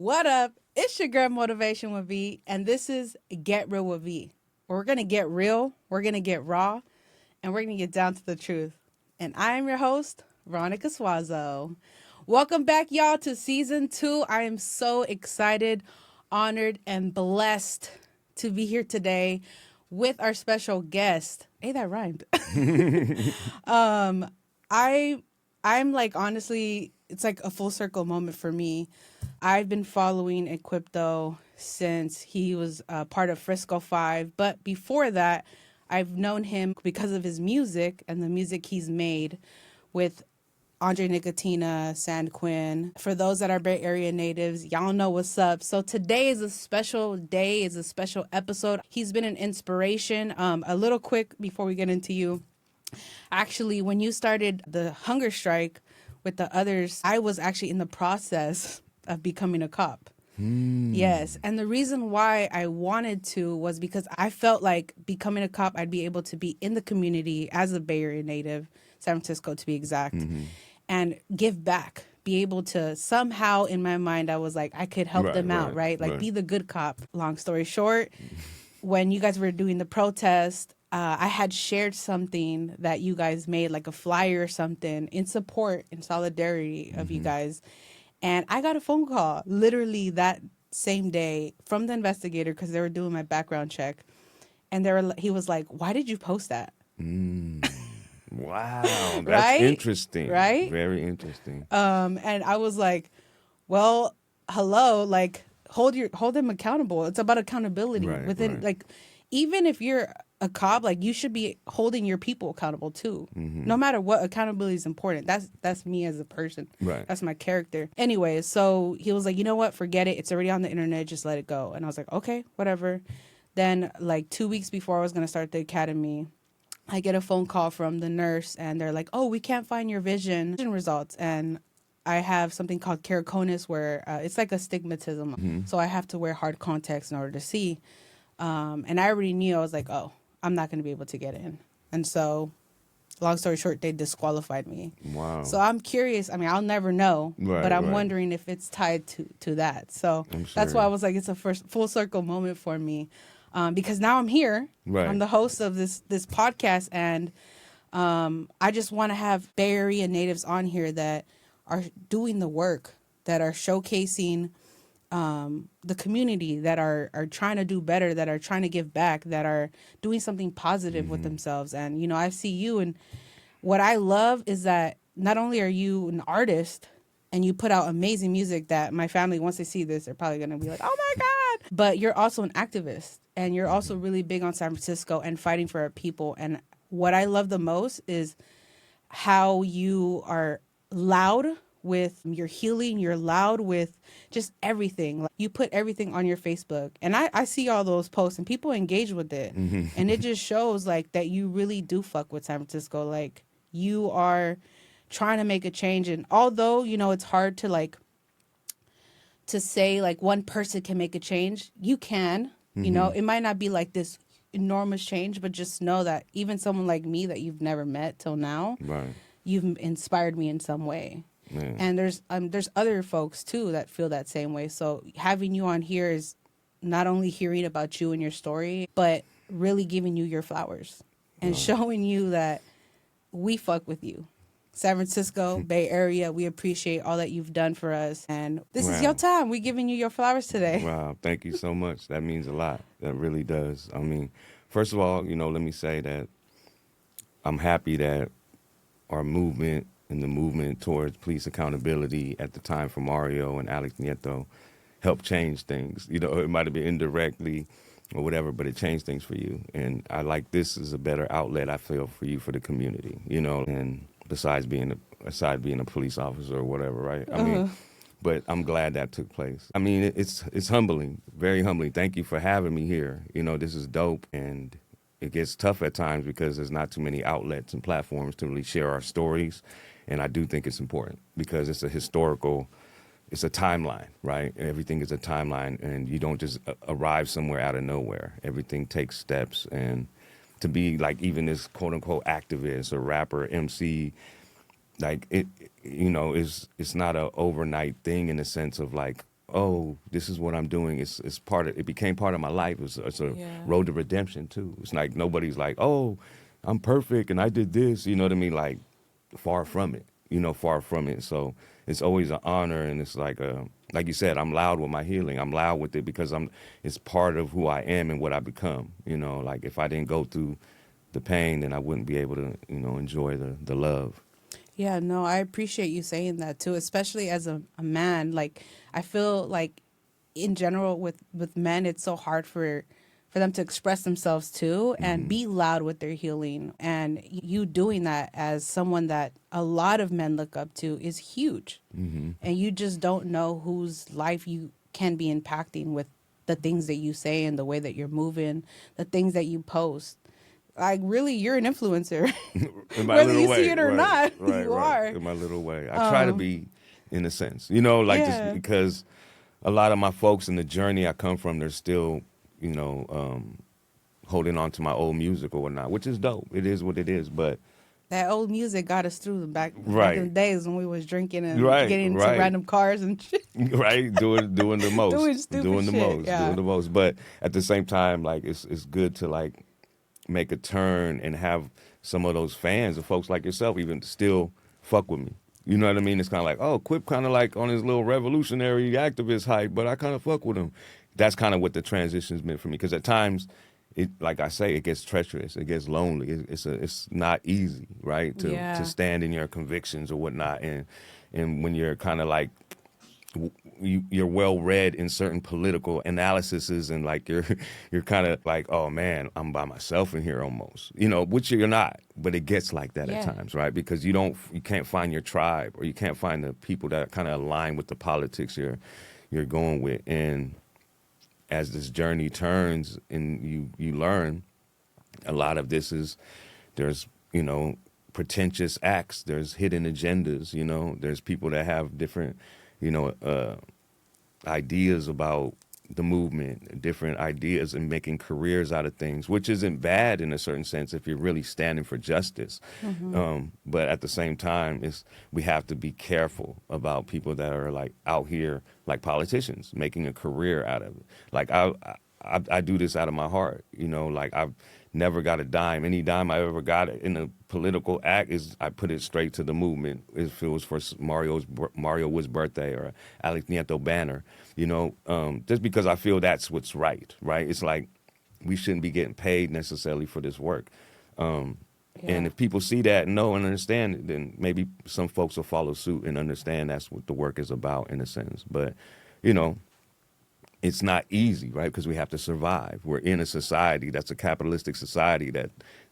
What up? It's your girl Motivation with V, and this is Get Real with V. We're going to get real, we're going to get raw, and we're going to get down to the truth. And I am your host, Veronica Suazo. Welcome back, y'all, to season 2. I am so excited, honored, and blessed to be here today with our special guest. Hey, that rhymed. I I'm like honestly, it's like a full circle moment for me. I've been following Equipto since he was part of Frisco 5, but before that, I've known him because of his music and the music he's made with Andre Nicotina, San Quinn. For those that are Bay Area natives, y'all know what's up. So today is a special day, is a special episode. He's been an inspiration. A little quick before we get into you. Actually, when you started the hunger strike with the others, I was actually in the process of becoming a cop. Yes. And the reason why I wanted to was because I felt like becoming a cop, I'd be able to be in the community as a Bay Area native, San Francisco to be exact, and give back. Be able to somehow, in my mind, I was like, I could help them out, right? Like, be the good cop. Long story short, when you guys were doing the protest, I had shared something that you guys made, like a flyer or something, in support, in solidarity of you guys. And I got a phone call literally that same day from the investigator because they were doing my background check. And he was like, why did you post that? Wow, that's Right? interesting. Right? Very interesting. And I was like, well, hello, like hold them accountable. It's about accountability within like, even if you're a cop, like you should be holding your people accountable too. No matter what, accountability is important. That's me as a person. Right. That's my character. Anyways, so he was like, you know what? Forget it. It's already on the internet. Just let it go. And I was like, okay, whatever. Then like 2 weeks before I was going to start the academy, I get a phone call from the nurse and they're like, oh, we can't find your vision results. And I have something called keratoconus where it's like astigmatism. So I have to wear hard contacts in order to see. And I already knew, I was like, oh, I'm not going to be able to get in. And so, long story short, they disqualified me. Wow. So I'm curious. I mean, I'll never know, but I'm wondering if it's tied to that. So that's why I was like, it's a first full circle moment for me. Because now I'm here. Right. I'm the host of this podcast. And I just want to have Bay Area natives on here that are doing the work, that are showcasing the community, that are trying to do better, that are trying to give back, that are doing something positive with themselves. And, you know, I see you, and what I love is that not only are you an artist and you put out amazing music that my family, once they see this, they're probably going to be like, oh my God, but you're also an activist and you're also really big on San Francisco and fighting for our people. And what I love the most is how you are loud with your healing, you're loud with just everything. Like, you put everything on your Facebook, and I see all those posts and people engage with it. And it just shows like that you really do fuck with San Francisco. Like you are trying to make a change. And although, you know, it's hard to like to say like one person can make a change, you can, you know, it might not be like this enormous change, but just know that even someone like me that you've never met till now, you've inspired me in some way. Yeah. And there's other folks too that feel that same way. So having you on here is not only hearing about you and your story, but really giving you your flowers and showing you that we fuck with you. San Francisco, Bay Area, we appreciate all that you've done for us. And this is your time. We're giving you your flowers today. Wow, thank you so much. That means a lot. That really does. I mean, first of all, you know, let me say that I'm happy that our movement and the movement towards police accountability at the time for Mario and Alex Nieto helped change things. You know, it might have been indirectly or whatever, but it changed things for you. And I like this is a better outlet, I feel, for you, for the community, you know, and besides being a police officer or whatever, right? I mean, but I'm glad that took place. I mean, it's humbling, very humbling. Thank you for having me here. You know, this is dope, and it gets tough at times because there's not too many outlets and platforms to really share our stories. And I do think it's important because it's a timeline, right? Everything is a timeline, and you don't just arrive somewhere out of nowhere. Everything takes steps, and to be like even this quote unquote activist or rapper, MC, like it, you know, it's not a overnight thing in the sense of like, oh, this is what I'm doing. It's part of, it became part of my life. It's a Yeah. road to redemption too. It's like nobody's like, oh, I'm perfect and I did this, you know what I mean? Like, far from it, far from it. So it's always an honor, and it's like you said, I'm loud with my healing. I'm loud with it because it's part of who I am and what I become. Like if I didn't go through the pain, then I wouldn't be able to, enjoy the love. Yeah, no, I appreciate you saying that too, especially as a man. Like, I feel like in general with men, it's so hard for them to express themselves too and Hmm. be loud with their healing. And you doing that as someone that a lot of men look up to is huge. Hmm. And you just don't know whose life you can be impacting with the things that you say and the way that you're moving, the things that you post. Like, really, you're an influencer. In my Whether little you see way, it or right, not, right, you right. are. In my little way, I try to be, in a sense, like just Yeah. because a lot of my folks in the journey I come from, they're still, holding on to my old music or whatnot, which is dope. It is what it is, but That old music got us through back in the right, days when we was drinking and right, getting into right, random cars and shit, right, doing the most, doing stupid shit. doing Yeah. the most. But at the same time, like it's good to like make a turn and have some of those fans of folks like yourself even still fuck with me. You know what I mean? It's kind of like, oh, Quip kind of like on his little revolutionary activist hype, but I kind of fuck with him. That's kind of what the transition's been for me. Because at times, like I say, it gets treacherous, it gets lonely. It's not easy, right? To Yeah. stand in your convictions or whatnot, and when you're kind of like you're well read in certain political analyses and like you're kind of like, oh man, I'm by myself in here almost, which you're not, but it gets like that at Yeah. times, right? Because you can't find your tribe, or you can't find the people that kind of align with the politics you're going with. And as this journey turns and you learn, a lot of this is, there's pretentious acts, there's hidden agendas, there's people that have different you know ideas about the movement, different ideas, and making careers out of things, which isn't bad in a certain sense if you're really standing for justice. But at the same time, we have to be careful about people that are like out here, like politicians, making a career out of it. Like I do this out of my heart, like I've never got a dime. Any dime I ever got in a political act is I put it straight to the movement. If it was for Mario Wood's birthday or Alex Nieto banner, just because I feel that's what's right, right? It's like we shouldn't be getting paid necessarily for this work. And Yeah. if people see that and know and understand it, then maybe some folks will follow suit and understand that's what the work is about in a sense. But, it's not easy, right? Because we have to survive. We're in a society that's a capitalistic society that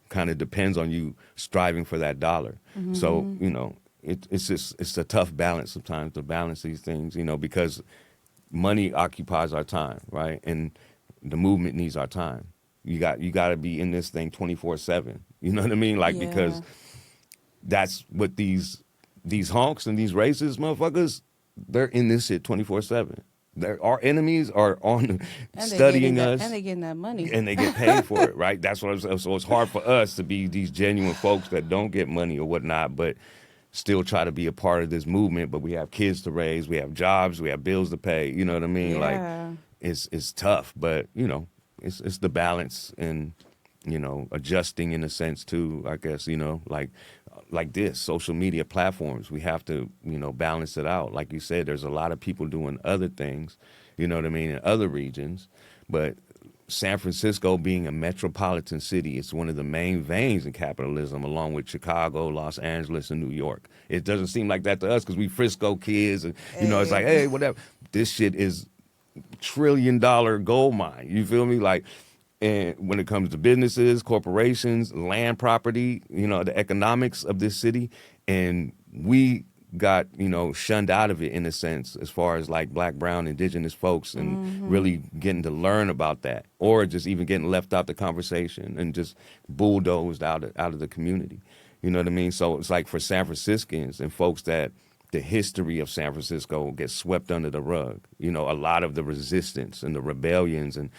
kind of depends on you striving for that dollar. So, it's a tough balance sometimes to balance these things, because money occupies our time, right? And the movement needs our time. You got to be in this thing 24/7. You know what I mean? Like, because Yeah. that's what these honks and these racist motherfuckers, they're in this shit 24/7. Our enemies are on And studying us, and they getting that money. and they get paid for it, right? That's what I'm saying. So it's hard for us to be these genuine folks that don't get money or whatnot, but still try to be a part of this movement. But we have kids to raise, we have jobs, we have bills to pay. You know what I mean? Like, Yeah. it's tough, but it's the balance and adjusting in a sense too. I guess like this social media platforms, we have to balance it out. Like you said, there's a lot of people doing other things, you know what I mean, in other regions, but San Francisco being a metropolitan city, it's one of the main veins in capitalism, along with Chicago, Los Angeles, and New York. It doesn't seem like that to us because we Frisco kids, and it's like, hey, whatever. This shit is $1 trillion gold mine. You feel me? Like, and when it comes to businesses, corporations, land property, the economics of this city, and we got, shunned out of it in a sense, as far as like Black, brown, indigenous folks, and really getting to learn about that, or just even getting left out the conversation and just bulldozed out of the community. You know what I mean? So it's like for San Franciscans and folks that the history of San Francisco gets swept under the rug. You know, a lot of the resistance and the rebellions and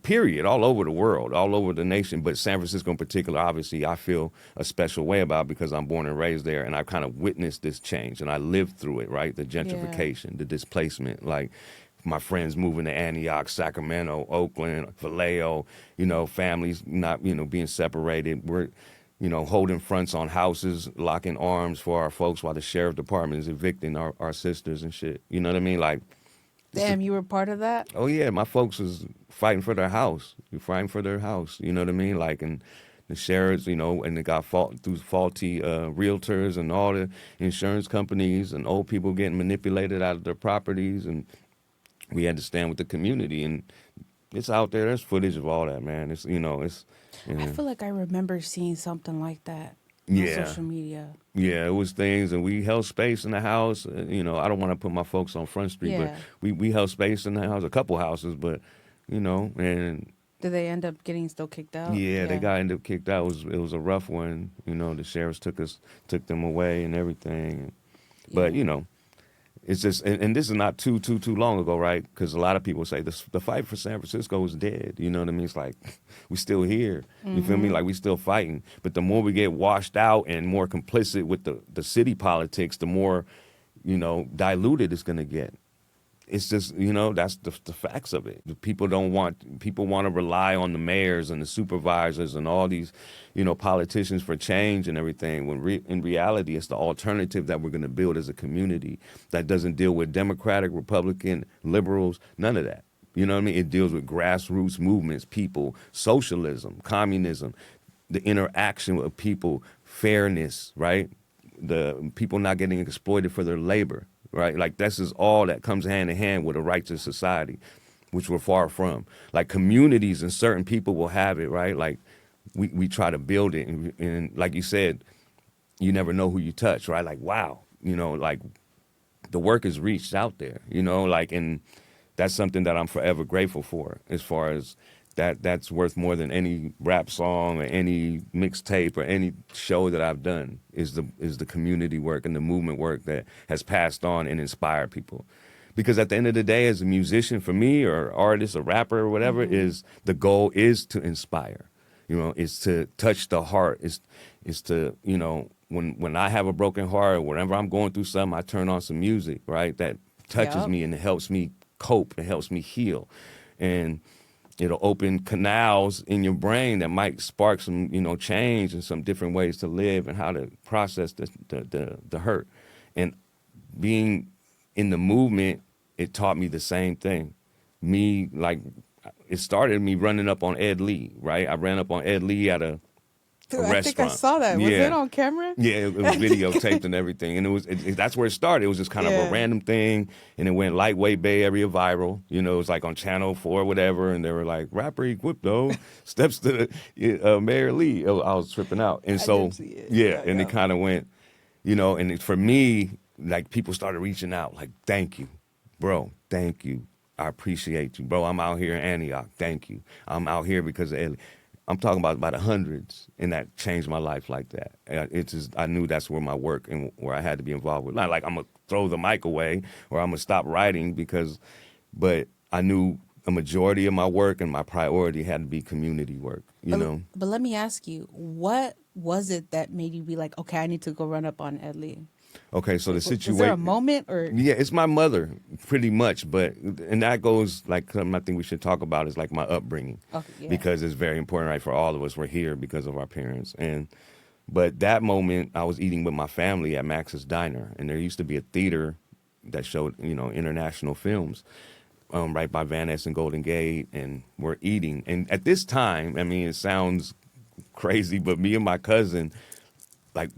period, all over the world, all over the nation. But San Francisco in particular, obviously, I feel a special way about because I'm born and raised there, and I kind of witnessed this change, and I lived through it, right? The gentrification, the displacement, like my friends moving to Antioch, Sacramento, Oakland, Vallejo, you know, families not, you know, being separated. We're, you know, holding fronts on houses, locking arms for our folks while the sheriff department is evicting our sisters and shit. You know what I mean? Like, Damn, you were part of that? oh yeah, my folks was fighting for their house. Fighting for their house. You know what I mean? Like, and the sheriffs, you know, and they got through faulty realtors and all the insurance companies and old people getting manipulated out of their properties, and we had to stand with the community. And it's out there. There's footage of all that, man. It's, you know, it's. You know. I feel like I remember seeing something like that on social media. Yeah, it was things, and we held space in the house. You know, I don't want to put my folks on Front Street, but we held space in the house, a couple houses, but, you know, and. Did they end up getting still kicked out? Yeah, they got ended up kicked out. It was a rough one. You know, the sheriffs took them away and everything. But, you know, it's just, and this is not too long ago, right? Because a lot of people say the fight for San Francisco is dead. You know what I mean? It's like, we still here. You feel me? Like, we still fighting. But the more we get washed out and more complicit with the city politics, the more, you know, diluted it's going to get. It's just, you know, that's the facts of it. People want to rely on the mayors and the supervisors and all these, you know, politicians for change and everything, when in reality, it's the alternative that we're going to build as a community that doesn't deal with Democratic, Republican, liberals, none of that. You know what I mean? It deals with grassroots movements, people, socialism, communism, the interaction of people, fairness, right? The people not getting exploited for their labor. Right, like this is all that comes hand in hand with a righteous society, which we're far from. Like communities and certain people will have it, right? Like we try to build it, and like you said, you never know who you touch, right? Like wow, you know, like the work is reached out there, you know, like, and that's something that I'm forever grateful for. As far as that's worth more than any rap song or any mixtape or any show that I've done is the community work and the movement work that has passed on and inspired people. Because at the end of the day, as a musician, for me, or artist, or rapper, or whatever, is the goal is to inspire. You know, is to touch the heart. Is to, you know, when I have a broken heart or whenever I'm going through something, I turn on some music, right, that touches me and it helps me cope. It helps me heal, and it'll open canals in your brain that might spark some, you know, change and some different ways to live and how to process the hurt. And being in the movement, it taught me the same thing. Me, like, it started me running up on Ed Lee, right? I ran up on Ed Lee at a restaurant. I think I saw that. Was it on camera? Yeah, it was videotaped and everything. And that's where it started. It was just kind of a random thing. And it went lightweight Bay Area viral. You know, it was like on Channel 4 or whatever. And they were like, rapper Equipto steps to Mayor Lee. I was tripping out. And so, and it kind of went, you know, and for me, like people started reaching out like, thank you, bro. Thank you. I appreciate you, bro. I'm out here in Antioch. Thank you. I'm out here because of Ed Lee. I'm talking about by the hundreds, and that changed my life like that. It's just, I knew that's where my work and where I had to be involved with. Not like I'm going to throw the mic away or I'm going to stop writing but I knew a majority of my work and my priority had to be community work, you know? But let me ask you, what was it that made you be like, okay, I need to go run up on Ed Lee? Okay, so the situation. Was there a moment, or? Yeah, it's my mother, pretty much. And that goes, like, something I think we should talk about is like my upbringing. Okay, because it's very important, right, for all of us. We're here because of our parents. But that moment, I was eating with my family at Max's Diner, and there used to be a theater that showed, you know, international films, right by Van Ness and Golden Gate, and we're eating. And at this time, I mean, it sounds crazy, but me and my cousin, like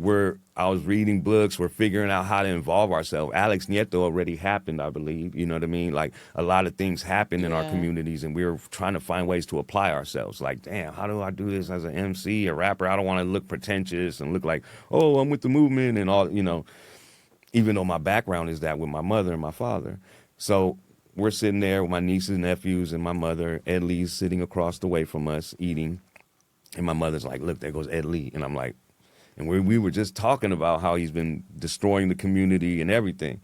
I was reading books, we're figuring out how to involve ourselves. Alex Nieto already happened, I believe, you know what I mean? Like a lot of things happened in our communities, and we were trying to find ways to apply ourselves. Like, damn, how do I do this as an MC, a rapper? I don't want to look pretentious and look like, oh, I'm with the movement and all, you know, even though my background is that with my mother and my father. So we're sitting there with my nieces and nephews and my mother. Ed Lee's sitting across the way from us eating. And my mother's like, look, there goes Ed Lee. And I'm like, And we were just talking about how he's been destroying the community and everything,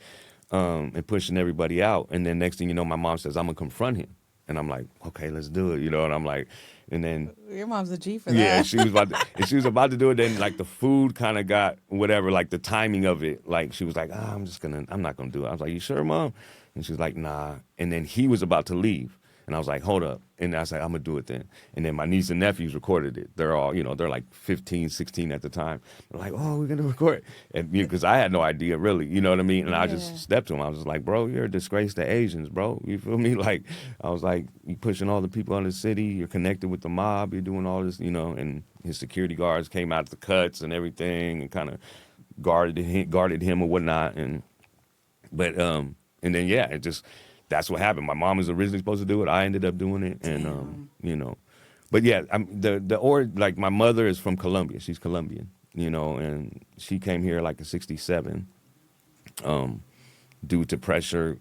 and pushing everybody out. And then next thing you know, my mom says, I'm going to confront him. And I'm like, okay, let's do it, and I'm like, and then Your mom's a G for yeah, that. she was about to do it. Then like the food kind of got whatever, like the timing of it. Like she was like, I'm not gonna do it. I was like, you sure, mom? And she was like, nah. And then he was about to leave, and I was like, hold up. And I was like, I'm gonna do it then. And then my niece and nephews recorded it. They're all, they're like 15, 16 at the time. They're like, oh, we're gonna record it. And because I had no idea really, you know what I mean? And I just Yeah. stepped to him. I was just like, bro, you're a disgrace to Asians, bro. You feel me? Like I was like, you pushing all the people in the city. You're connected with the mob. You're doing all this, And his security guards came out the cuts and everything, and kind of guarded him or whatnot. And then yeah, it just that's what happened. My mom was originally supposed to do it. I ended up doing it, and Damn. but yeah, like my mother is from Colombia. She's Colombian, and she came here like in '67, due to pressure,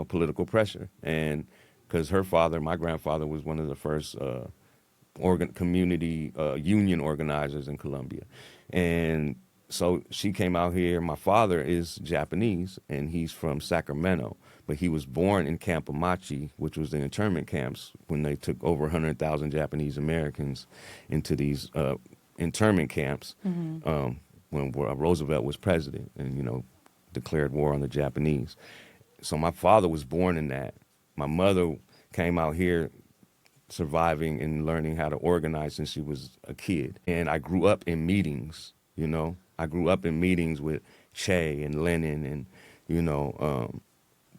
political pressure, and because her father, my grandfather, was one of the first community union organizers in Colombia, and so she came out here. My father is Japanese, and he's from Sacramento, but he was born in Camp Amachi, which was the internment camps when they took over 100,000 Japanese Americans into these internment camps, when Roosevelt was president, and declared war on the Japanese. So my father was born in that. My mother came out here surviving and learning how to organize since she was a kid. And I grew up in meetings, I grew up in meetings with Che and Lenin and,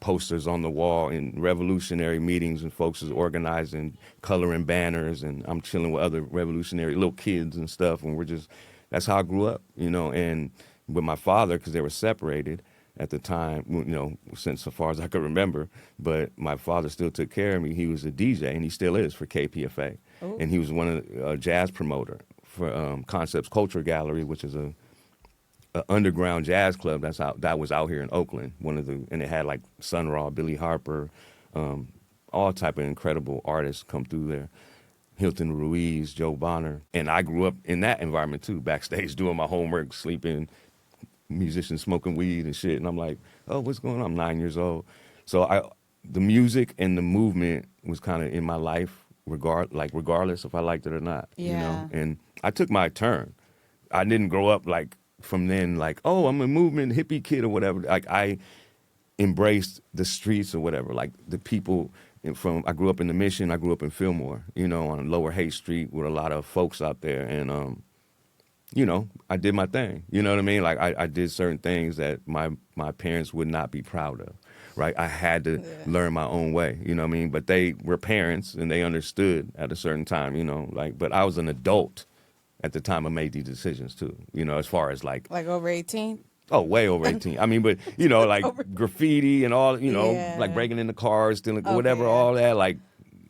posters on the wall in revolutionary meetings, and folks is organizing, coloring banners, and I'm chilling with other revolutionary little kids and stuff. And that's how I grew up, and with my father, because they were separated at the time, since so far as I could remember, but my father still took care of me. He was a DJ, and he still is for KPFA. Oh. And he was one of the jazz promoter for Concepts Culture Gallery, which is a underground jazz club that was out here in Oakland. And it had like Sun Ra, Billy Harper, all type of incredible artists come through there. Hilton Ruiz, Joe Bonner. And I grew up in that environment too, backstage doing my homework, sleeping, musicians smoking weed and shit. And I'm like, oh, what's going on? I'm 9 years old. So the music and the movement was kind of in my life, regardless if I liked it or not. Yeah. And I took my turn. I didn't grow up like from then like, oh, I'm a movement hippie kid or whatever. Like I embraced the streets or whatever. Like the people I grew up in the Mission. I grew up in Fillmore, on Lower Haight Street with a lot of folks out there. And, I did my thing. You know what I mean? Like I did certain things that my parents would not be proud of, right? I had to learn my own way, you know what I mean? But they were parents and they understood at a certain time, but I was an adult at the time I made these decisions too, as far as like over 18? Oh, way over 18. I mean, but, like graffiti and all, Yeah. like breaking into cars, stealing, Okay. whatever, all that, like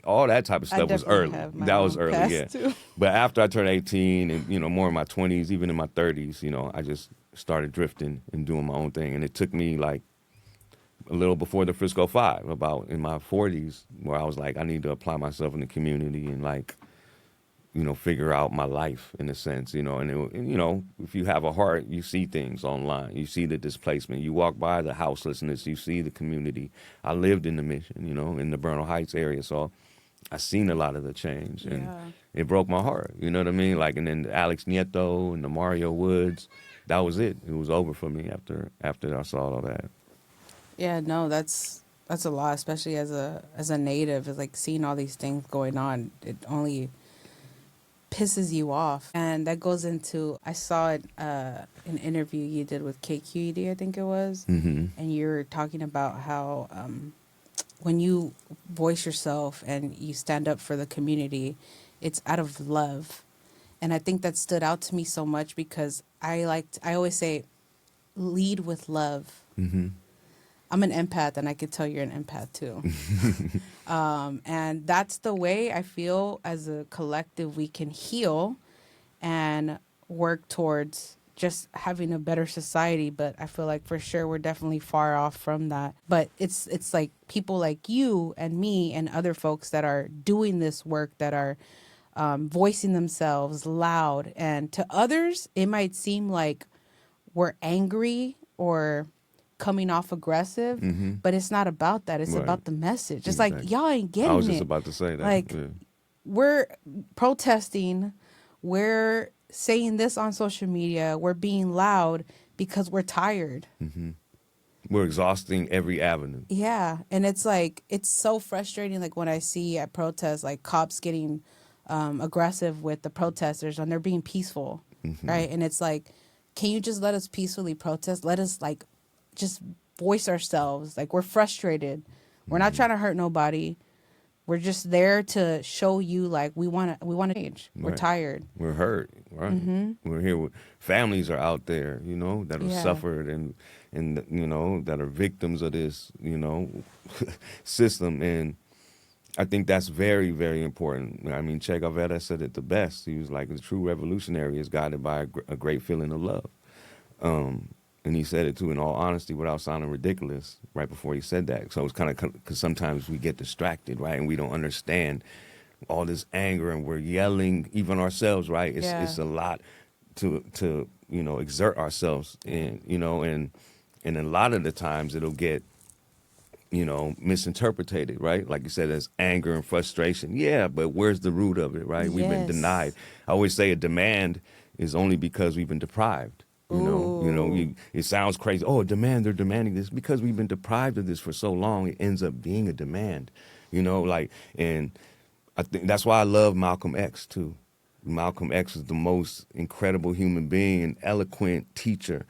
all that type of stuff was definitely early. have my That was own early, past, yeah. too. But after I turned 18 and, more in my 20s, even in my 30s, I just started drifting and doing my own thing. And it took me like a little before the Frisco 5, about in my 40s, where I was like, I need to apply myself in the community and like, figure out my life in a sense, and if you have a heart, you see things online, you see the displacement, you walk by the houselessness, you see the community. I lived in the Mission, in the Bernal Heights area, so I seen a lot of the change, and it broke my heart, you know what I mean? Like, and then Alex Nieto and the Mario Woods, that was it. It was over for me after I saw all that. Yeah, no, that's a lot, especially as a native. It's like seeing all these things going on. It only pisses you off. And that goes into, I saw it, an interview you did with KQED, I think it was. Mm-hmm. And you were talking about how when you voice yourself and you stand up for the community, it's out of love. And I think that stood out to me so much because I always say, lead with love. Mm-hmm. I'm an empath, and I could tell you're an empath too. And that's the way I feel as a collective we can heal and work towards just having a better society. But I feel like for sure we're definitely far off from that. But it's like people like you and me and other folks that are doing this work, that are voicing themselves loud. And to others, it might seem like we're angry or coming off aggressive, but it's not about that. It's Right. about the message. It's Exactly. like, y'all ain't I getting was just it. about to say that. Like, Yeah. we're protesting, we're saying this on social media, we're being loud because we're tired. We're exhausting every avenue. Yeah. And it's like, it's so frustrating. Like when I see at protests, like cops getting aggressive with the protesters and they're being peaceful. Right. And it's like, can you just let us peacefully protest? Let us like just voice ourselves. Like we're frustrated. We're not trying to hurt nobody. We're just there to show you like we want to change. We're Right. tired. We're hurt, right? We're here with families are out there, you know, that have Yeah. suffered and you know, that are victims of this, you know, system. And I think that's very, very important. I mean, Che Guevara said it the best. He was like, the true revolutionary is guided by a great feeling of love. And he said it too, in all honesty, without sounding ridiculous, right before he said that. So it's kind of because sometimes we get distracted, right, and we don't understand all this anger, and we're yelling, even ourselves, right? It's a lot to you know, exert ourselves in, you know, and a lot of the times it'll get, you know, misinterpreted, right? Like you said, as anger and frustration. Yeah, but where's the root of it, right? We've been Yes. denied. I always say a demand is only because we've been deprived. It sounds crazy. Oh, a demand, they're demanding this. Because we've been deprived of this for so long, it ends up being a demand, you know, like, and I think that's why I love Malcolm X too. Malcolm X is the most incredible human being, an eloquent teacher,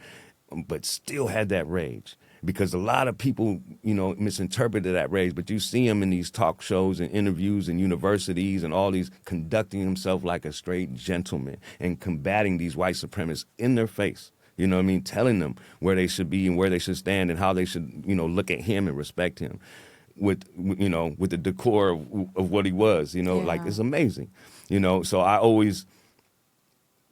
but still had that rage. Because a lot of people, you know, misinterpreted that rage, but you see him in these talk shows and interviews and universities and all these, conducting himself like a straight gentleman and combating these white supremacists in their face. You know what I mean? Telling them where they should be and where they should stand and how they should, you know, look at him and respect him with you know, with the decor of what he was, you know, like it's amazing, you know. So I always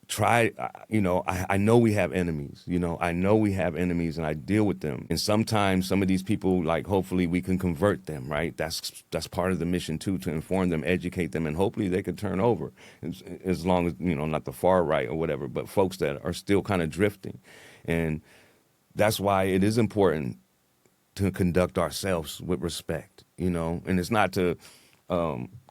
try, you know, I know we have enemies, you know, I know we have enemies and I deal with them. And sometimes some of these people, like, hopefully we can convert them, right? That's part of the mission too, to inform them, educate them, and hopefully they could turn over, as long as, you know, not the far right or whatever, but folks that are still kind of drifting. And that's why it is important to conduct ourselves with respect, you know, and it's not to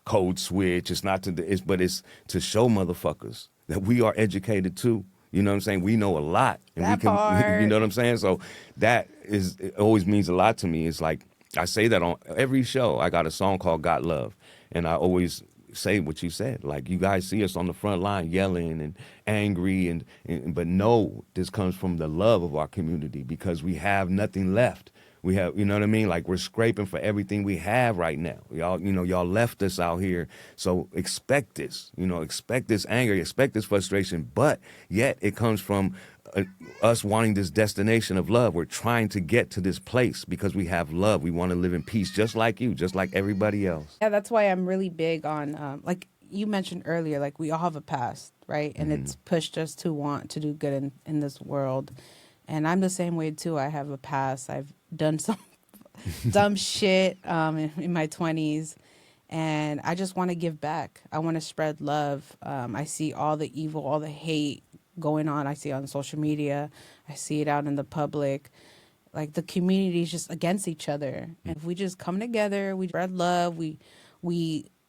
code switch, it's not to, but it's to show motherfuckers that we are educated too. You know what I'm saying? We know a lot, and That we can, part. you know what I'm saying? So that is, it always means a lot to me. It's like, I say that on every show. I got a song called Got Love, and I always say what you said. Like, you guys see us on the front line yelling and angry, but no, this comes from the love of our community, because we have nothing left. We have, you know what I mean? Like, we're scraping for everything we have right now. Y'all, you know, y'all left us out here. So expect this, you know, expect this anger, expect this frustration. But yet it comes from us wanting this destination of love. We're trying to get to this place because we have love. We want to live in peace, just like you, just like everybody else. Yeah, that's why I'm really big on, like you mentioned earlier, like we all have a past, right? And it's pushed us to want to do good in this world. And I'm the same way too. I have a past. I've done some dumb shit in my 20s, and I just want to give back. I want to spread love. I see all the evil, all the hate going on. I see it on social media. I see it out in the public. Like, the community is just against each other. And if we just come together, we spread love, we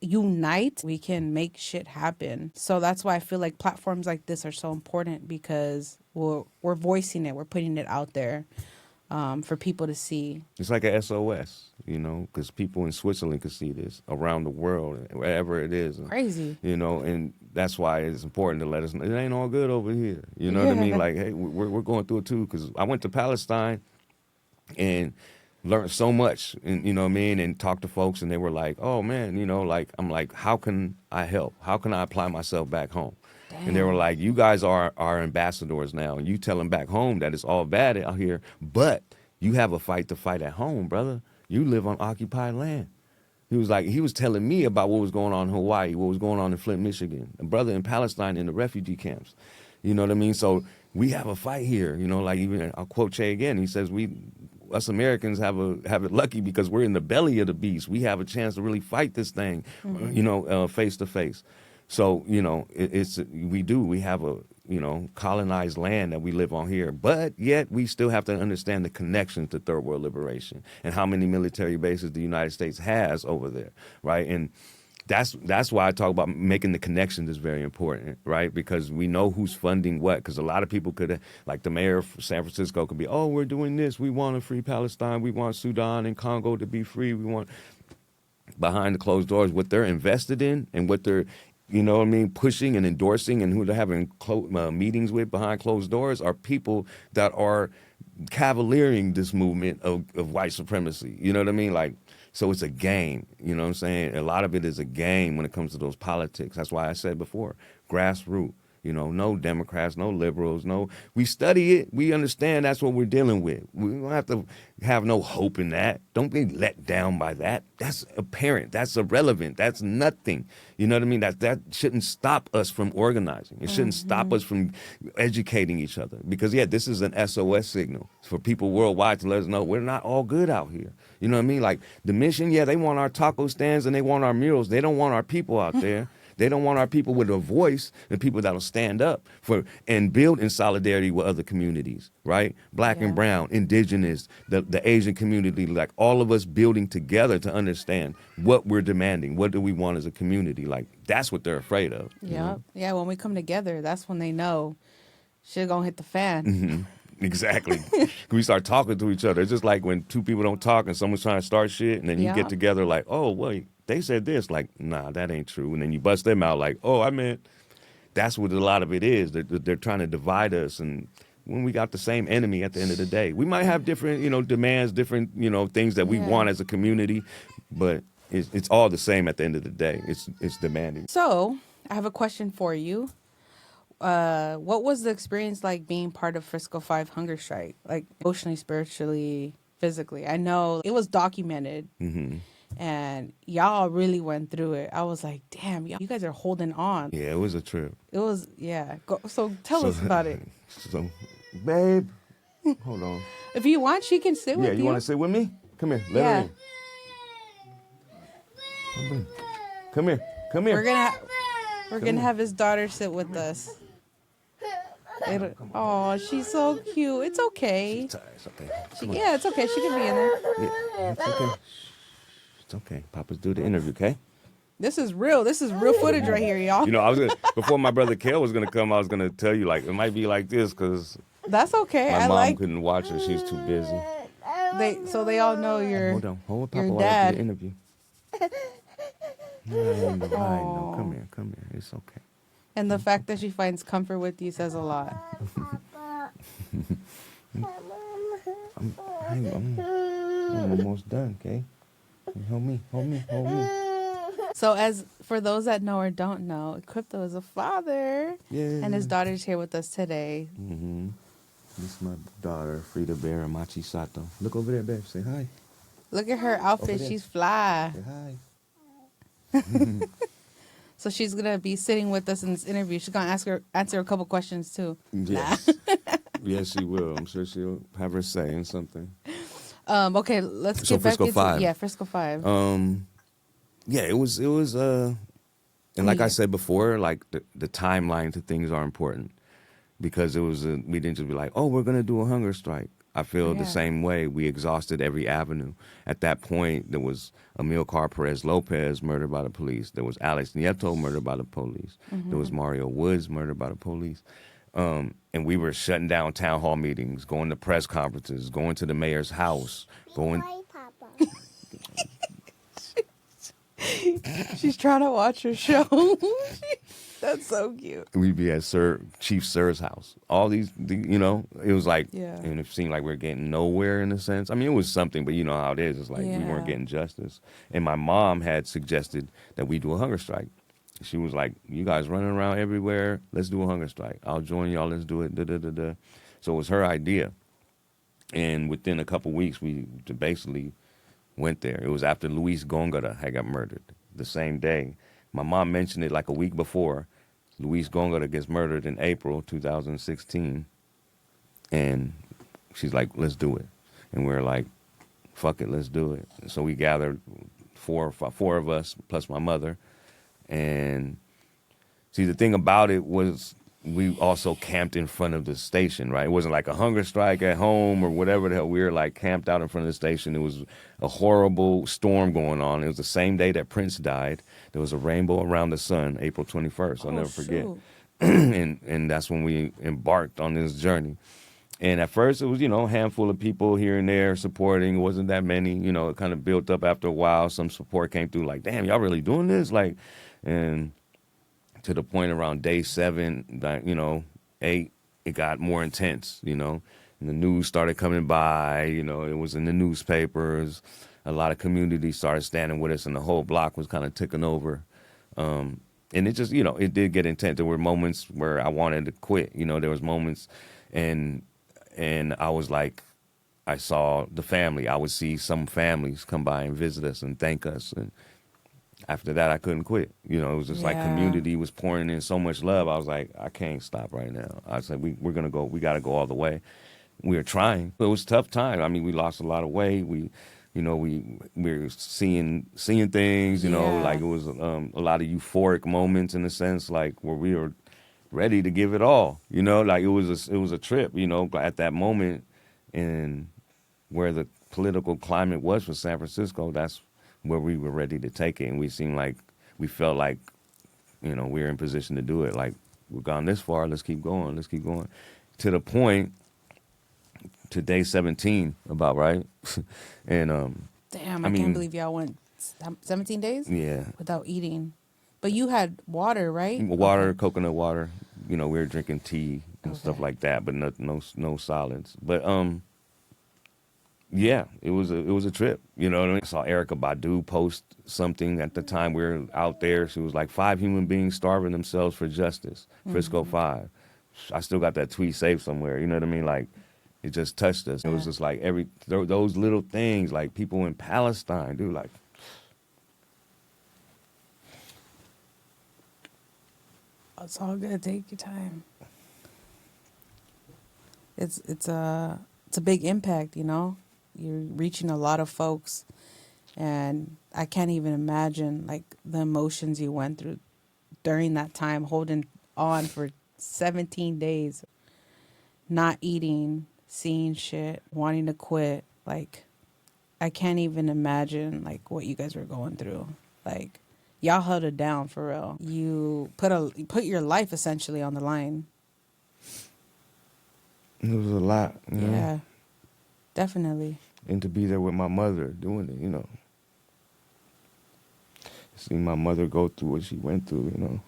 unite, we can make shit happen. So that's why I feel like platforms like this are so important, because we're voicing it, we're putting it out there for people to see. It's like a SOS, you know, because people in Switzerland can see this, around the world, wherever it is. Crazy. You know, and that's why it's important to let us know it ain't all good over here. You know what I mean? Like, hey, we're going through it too, because I went to Palestine and learned so much, and you know what I mean, and talked to folks, and they were like, oh man, you know, like, I'm like, how can I help? How can I apply myself back home? Damn. And they were like, you guys are our ambassadors now, and you tell them back home that it's all bad out here, but you have a fight to fight at home, brother. You live on occupied land. He was telling me about what was going on in Hawaii, what was going on in Flint, Michigan, a brother in Palestine in the refugee camps. You know what I mean? So we have a fight here, you know, like, even I'll quote Che again. He says, us Americans have it lucky because we're in the belly of the beast. We have a chance to really fight this thing, you know, face to face. So, you know, we have a, you know, colonized land that we live on here, but yet we still have to understand the connection to third world liberation and how many military bases the United States has over there, right? And that's why I talk about making the connections is very important, right? Because we know who's funding what. Because a lot of people could, like the mayor of San Francisco could be, oh, we're doing this. We want a free Palestine. We want Sudan and Congo to be free. We want, behind the closed doors, what they're invested in and what they're, you know what I mean, pushing and endorsing and who they're having meetings with behind closed doors are people that are cavaliering this movement of white supremacy. You know what I mean? Like, so it's a game, you know what I'm saying? A lot of it is a game when it comes to those politics. That's why I said before, grassroots. You know, no Democrats, no liberals, no. We study it. We understand that's what we're dealing with. We don't have to have no hope in that. Don't be let down by that. That's apparent. That's irrelevant. That's nothing. You know what I mean? That shouldn't stop us from organizing. It shouldn't stop us from educating each other. Because, yeah, this is an SOS signal for people worldwide to let us know we're not all good out here. You know what I mean? Like the mission, yeah, they want our taco stands and they want our murals. They don't want our people out there. They don't want our people with a voice and people that'll stand up for and build in solidarity with other communities, right? Black and brown, indigenous, the Asian community, like all of us building together to understand what we're demanding. What do we want as a community? Like that's what they're afraid of. Yeah. Yeah. When we come together, that's when they know shit gonna hit the fan. Exactly. We start talking to each other. It's just like when two people don't talk and someone's trying to start shit and then you get together like, oh, wait, they said this. Like, nah, that ain't true. And then you bust them out like, oh, I meant, that's what a lot of it is. They're trying to divide us. And when we got the same enemy at the end of the day, we might have different, you know, demands, different, you know, things that we want as a community, but it's all the same at the end of the day. It's demanding. So I have a question for you. What was the experience like being part of Frisco 5 hunger strike? Like emotionally, spiritually, physically? I know it was documented and y'all really went through it. I was like, damn, you guys are holding on. Yeah, it was a trip. It was, yeah. So tell us about it. So, babe, hold on. If you want, she can sit with you. Yeah, you want to sit with me? Come here. Let her in. Come here. Come here. We're gonna have his daughter sit with us. Oh, she's so cute. It's okay. It's okay. Yeah, it's okay. She can be in there. Yeah, it's okay. It's okay. Papa's do the interview, okay? This is real. This is real footage right here, y'all. You know, before my brother Kale was gonna come, I was gonna tell you like it might be like this because that's okay. My mom couldn't watch her; she's too busy. They all know you're. Hold on, Papa. Your dad. Do the interview. I know. Come here. It's okay. And the fact that she finds comfort with you says a lot. I'm almost done, okay? Hold me. So as for those that know or don't know, Equipto is a father. Yeah. And his daughter's here with us today. This is my daughter, Frida Vera Machi Sato. Look over there, babe. Say hi. Look at her outfit. She's fly. Say hi. So she's going to be sitting with us in this interview. She's going to answer a couple questions too. Yes. Yes, she will. I'm sure she'll have her say in something. Okay, let's get back Frisco into 5. Yeah, Frisco 5. Yeah, it was and like I said before, like the timeline to things are important because it was we didn't just be like, oh, we're going to do a hunger strike. I feel the same way. We exhausted every avenue. At that point, there was Amilcar Perez Lopez murdered by the police. There was Alex Nieto murdered by the police. There was Mario Woods murdered by the police. And we were shutting down town hall meetings, going to press conferences, going to the mayor's house, going. Papa. She's trying to watch her show. That's so cute. We'd be at Chief Sir's house. All these, you know, it was like, Yeah. and it seemed like we are getting nowhere in a sense. I mean, it was something, but you know how it is. It's like we Yeah. weren't getting justice. And my mom had suggested that we do a hunger strike. She was like, you guys running around everywhere. Let's do a hunger strike. I'll join y'all. Let's do it. Da, da, da, da. So it was her idea. And within a couple weeks, we basically went there. It was after Luis Gongora had got murdered the same day. My mom mentioned it like a week before. Luis Gongora gets murdered in April 2016. And she's like, let's do it. And we're like, fuck it, let's do it. And so we gathered four of us plus my mother. And See, the thing about it was we also camped in front of the station, right? It wasn't like a hunger strike at home or whatever the hell. We were like camped out in front of the station. It was a horrible storm going on. It was the same day that Prince died. There was a rainbow around the sun, April 21st. I'll never forget. Shoot. And that's when we embarked on this journey. And at first it was, a handful of people here and there supporting. It wasn't that many, it kind of built up after a while. Some support came through like, damn, y'all really doing this? Like, and to the point around day 7, that, 8, it got more intense, and the news started coming by, it was in the newspapers. A lot of communities started standing with us, and the whole block was kind of ticking over. And it just, it did get intense. There were moments where I wanted to quit. There was moments, and I was like, I saw the family. I would see some families come by and visit us and thank us. And after that, I couldn't quit. It was just like community was pouring in so much love. I was like, I can't stop right now. I said, we're going to go. We got to go all the way. We were trying. It was a tough time. I mean, we lost a lot of weight. We were seeing things, like it was a lot of euphoric moments in a sense, like where we were ready to give it all, like it was a trip, at that moment, and where the political climate was for San Francisco, that's where we were ready to take it. And we felt like, we were in position to do it. Like, we've gone this far, let's keep going, to the point, to day 17 about, right? And, Damn, I can't believe y'all went 17 days? Yeah. Without eating. But you had water, right? Water, coconut water. We were drinking tea and stuff like that, but no solids. But yeah, it was a trip. You know what I mean? I saw Erica Badu post something at the time we were out there. She was like, 5 human beings starving themselves for justice. Frisco 5. I still got that tweet saved somewhere. You know what I mean? Like, it just touched us. It was just like those little things, like people in Palestine, dude, like. It's all good. Take your time. It's a big impact, You're reaching a lot of folks, and I can't even imagine like the emotions you went through during that time, holding on for 17 days, not eating, seeing shit, wanting to quit. Like, I can't even imagine like what you guys were going through. Like, y'all held it down for real. You put your life essentially on the line. It was a lot. Yeah, definitely. And to be there with my mother doing it, seeing my mother go through what she went through, I'm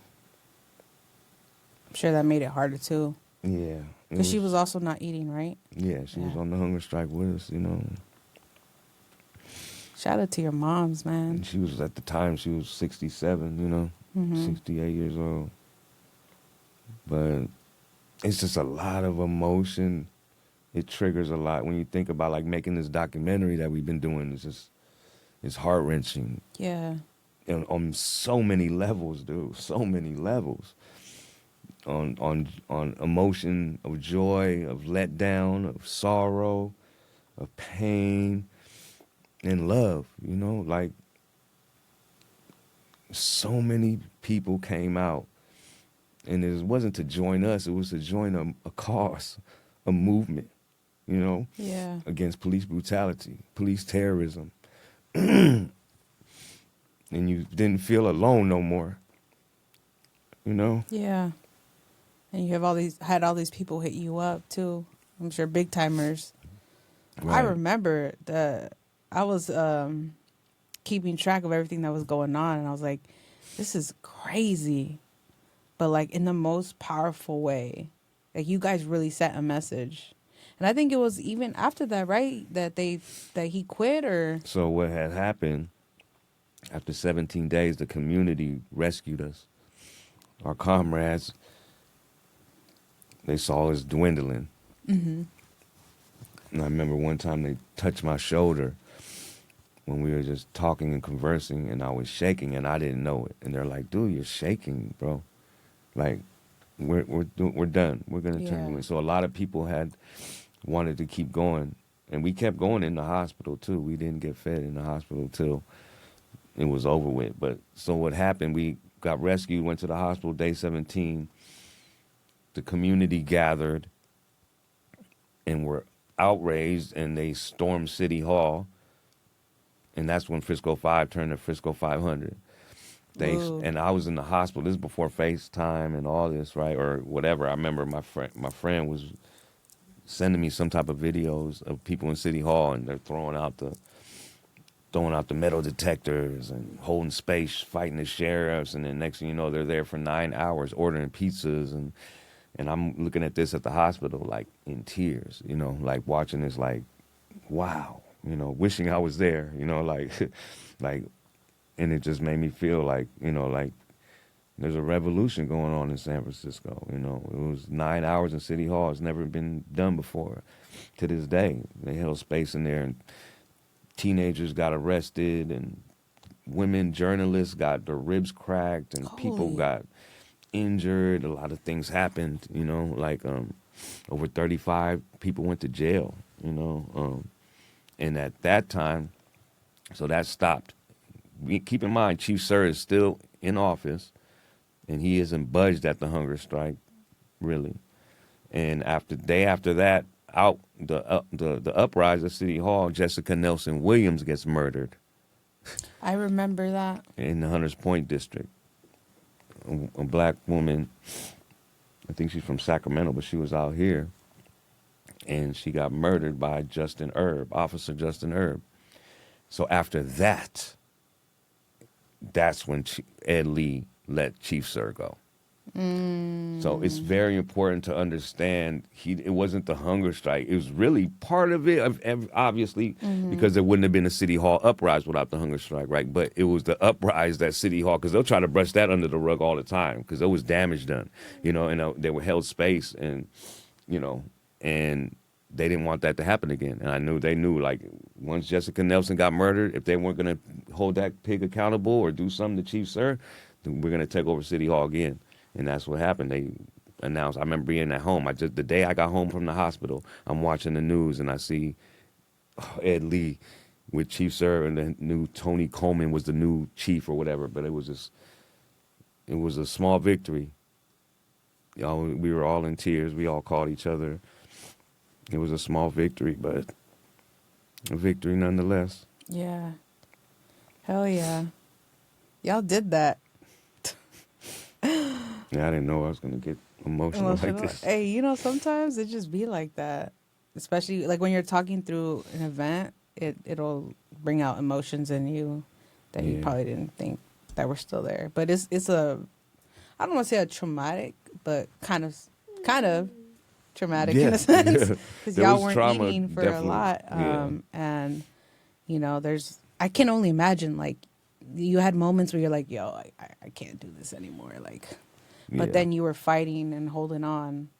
sure that made it harder too. Yeah. Because she was also not eating, right? Yeah, she was on the hunger strike with us, Shout out to your moms, man. And she was, at the time, she was 67, 68 years old. But it's just a lot of emotion. It triggers a lot. When you think about, like, making this documentary that we've been doing, it's heart-wrenching. Yeah. And on so many levels, dude, so many levels. On emotion of joy, of letdown, of sorrow, of pain, and love, like so many people came out, and it wasn't to join us, it was to join a cause, a movement, Yeah. against police brutality, police terrorism. And you didn't feel alone no more, Yeah. And you had all these people hit you up too. I'm sure big timers. Right. I remember I was keeping track of everything that was going on, and I was like, this is crazy. But like in the most powerful way. Like, you guys really set a message. And I think it was even after that, right? That he quit, or so what had happened after 17 days, the community rescued us. Our comrades, they saw us dwindling. Mm-hmm. And I remember one time they touched my shoulder when we were just talking and conversing, and I was shaking, and I didn't know it. And they're like, dude, you're shaking, bro. Like, we're done. We're going to turn you in. So a lot of people had wanted to keep going. And we kept going in the hospital, too. We didn't get fed in the hospital till it was over with. But so what happened, we got rescued, went to the hospital day 17. The community gathered and were outraged, and they stormed City Hall. And that's when Frisco 5 turned to Frisco 500. Ooh. And I was in the hospital. This is before FaceTime and all this, right? Or whatever. I remember my friend was sending me some type of videos of people in City Hall, and they're throwing out the metal detectors and holding space, fighting the sheriffs, and then next thing you know, they're there for 9 hours ordering pizzas, and I'm looking at this at the hospital like in tears, like watching this, like, wow, wishing I was there, like, like, and it just made me feel like, like there's a revolution going on in San Francisco. It was 9 hours in City Hall. It's never been done before. To this day, they held space in there, and teenagers got arrested, and women journalists got their ribs cracked, and people Holy. got injured. A lot of things happened, like over 35 people went to jail, and at that time, so that stopped. Keep in mind, Chief Sir is still in office, and he isn't budged at the hunger strike, really. And day after that, out the uprise of City Hall, Jessica Nelson Williams gets murdered I remember that. in the Hunters Point district. A black woman, I think she's from Sacramento, but she was out here, and she got murdered by Officer Justin Erb. So after that, that's when Ed Lee let Chief Sir go. So it's very important to understand it wasn't the hunger strike. It was really part of it, obviously, because there wouldn't have been a City Hall uprise without the hunger strike, right? But it was the uprise that City Hall, because they'll try to brush that under the rug all the time, because there was damage done, and they were held space, and, and they didn't want that to happen again. And they knew, like, once Jessica Nelson got murdered, if they weren't going to hold that pig accountable or do something to Chief Sir, then we're going to take over City Hall again. And that's what happened. They announced, I remember being at home. The day I got home from the hospital, I'm watching the news, and I see Ed Lee with Chief Sir, and the new Tony Coleman was the new chief or whatever. But it was a small victory. We were all in tears. We all called each other. It was a small victory, but a victory nonetheless. Yeah. Hell yeah. Y'all did that. Yeah, I didn't know I was going to get emotional like this. Hey, sometimes it just be like that. Especially like when you're talking through an event, it'll bring out emotions in you that you probably didn't think that were still there. But it's I don't want to say a traumatic, but kind of traumatic in a sense, because y'all weren't eating for a lot. And I can only imagine, like, you had moments where you're like, yo, I can't do this anymore. Like, but then you were fighting and holding on.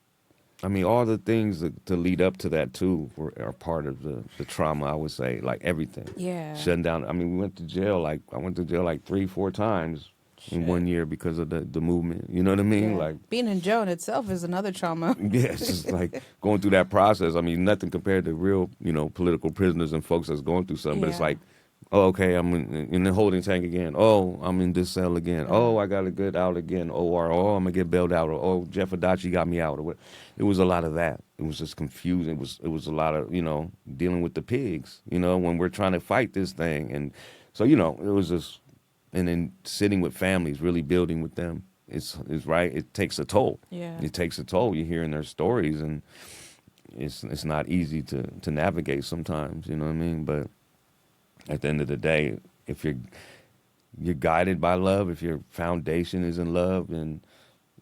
I mean, all the things to lead up to that, too, are part of the trauma, I would say, like everything. Yeah. Shutting down. I mean, I went to jail like 3-4 times in 1 year because of the movement. You know what I mean? Yeah. Like, being in jail in itself is another trauma. yeah, it's just like going through that process. I mean, nothing compared to real, political prisoners and folks that's going through something. But it's like, oh, okay, I'm in the holding tank again. Oh, I'm in this cell again. Oh, I got to get out again. Or, I'm going to get bailed out. Or, oh, Jeff Adachi got me out. Or what. It was a lot of that. It was just confusing. It was a lot of, dealing with the pigs, when we're trying to fight this thing. And so, it was just, and then sitting with families, really building with them. It's right. It takes a toll. Yeah. It takes a toll. You're hearing their stories, and it's not easy to navigate sometimes, you know what I mean? But at the end of the day, if you're guided by love, if your foundation is in love, and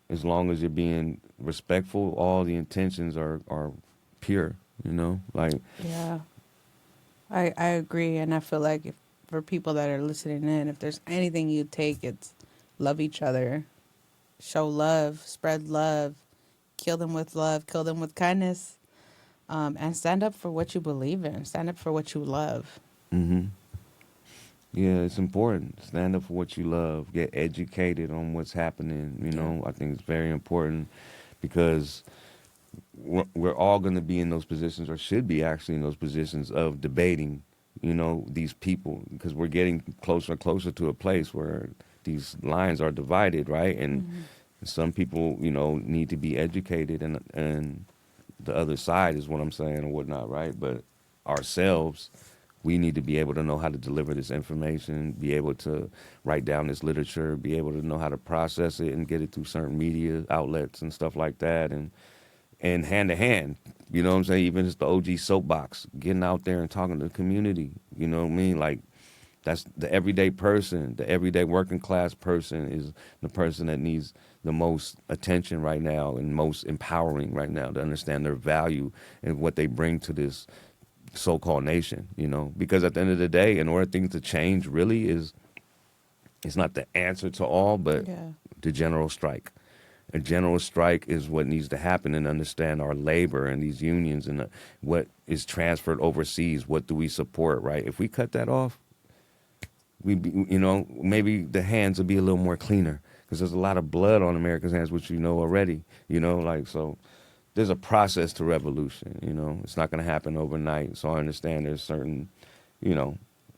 as long as you're being respectful, all the intentions are pure, like. Yeah. I agree. And I feel like for people that are listening in, if there's anything you take, it's love each other, show love, spread love, kill them with love, kill them with kindness, and stand up for what you believe in, stand up for what you love. Mm-hmm. Yeah, it's important. Stand up for what you love. Get educated on what's happening. I think it's very important, because we're all going to be in those positions, or should be actually in those positions of debating, these people, because we're getting closer and closer to a place where these lines are divided, right? And Mm-hmm. some people, need to be educated, and the other side is what I'm saying and whatnot, right? But ourselves, we need to be able to know how to deliver this information, be able to write down this literature, be able to know how to process it and get it through certain media outlets and stuff like that, and hand to hand. You know what I'm saying? Even just the OG soapbox, getting out there and talking to the community. You know what I mean? Like, that's the everyday person, the everyday working class person is the person that needs the most attention right now and most empowering right now to understand their value and what they bring to this so-called nation, because at the end of the day, in order for things to change really it's not the answer to all, but Yeah. the general strike. A general strike is what needs to happen, and understand our labor and these unions and what is transferred overseas. What do we support, right? If we cut that off, maybe the hands will be a little more cleaner, because there's a lot of blood on America's hands, which already, so there's a process to revolution, it's not going to happen overnight. So I understand there's certain,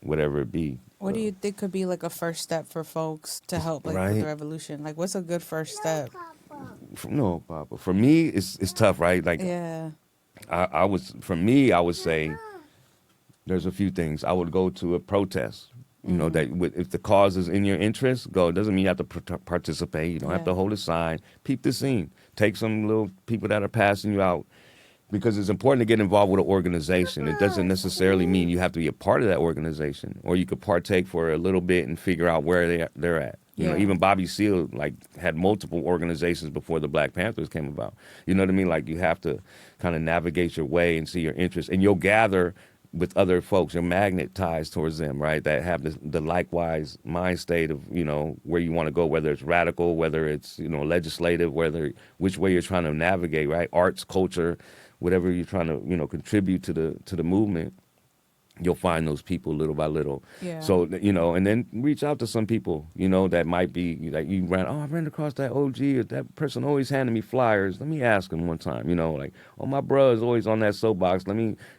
whatever it be. What do you think could be like a first step for folks to help like with the Right. revolution? Like, what's a good first step? No, Papa. For me, it's tough, right? Like, Yeah. for me, I would say there's a few things. I would go to a protest. If the cause is in your interest, go. It doesn't mean you have to participate. You don't have to Yeah. hold a sign. Peep the scene. Take some little people that are passing you out, because it's important to get involved with an organization. It doesn't necessarily mean you have to be a part of that organization, or you could partake for a little bit and figure out where they're at. Yeah. Even Bobby Seale had multiple organizations before the Black Panthers came about. You know what I mean? Like, you have to kind of navigate your way and see your interests, and you'll gather with other folks. You're magnetized towards them, right? That have the likewise mind state of, where you want to go, whether it's radical, whether it's, legislative, which way you're trying to navigate, right? Arts, culture, whatever you're trying to, contribute to the movement. You'll find those people little by little. Yeah. So, and then reach out to some people, that might be, like, I ran across that OG, or that person always handed me flyers. Let me ask him one time, like, my brother's always on that soapbox.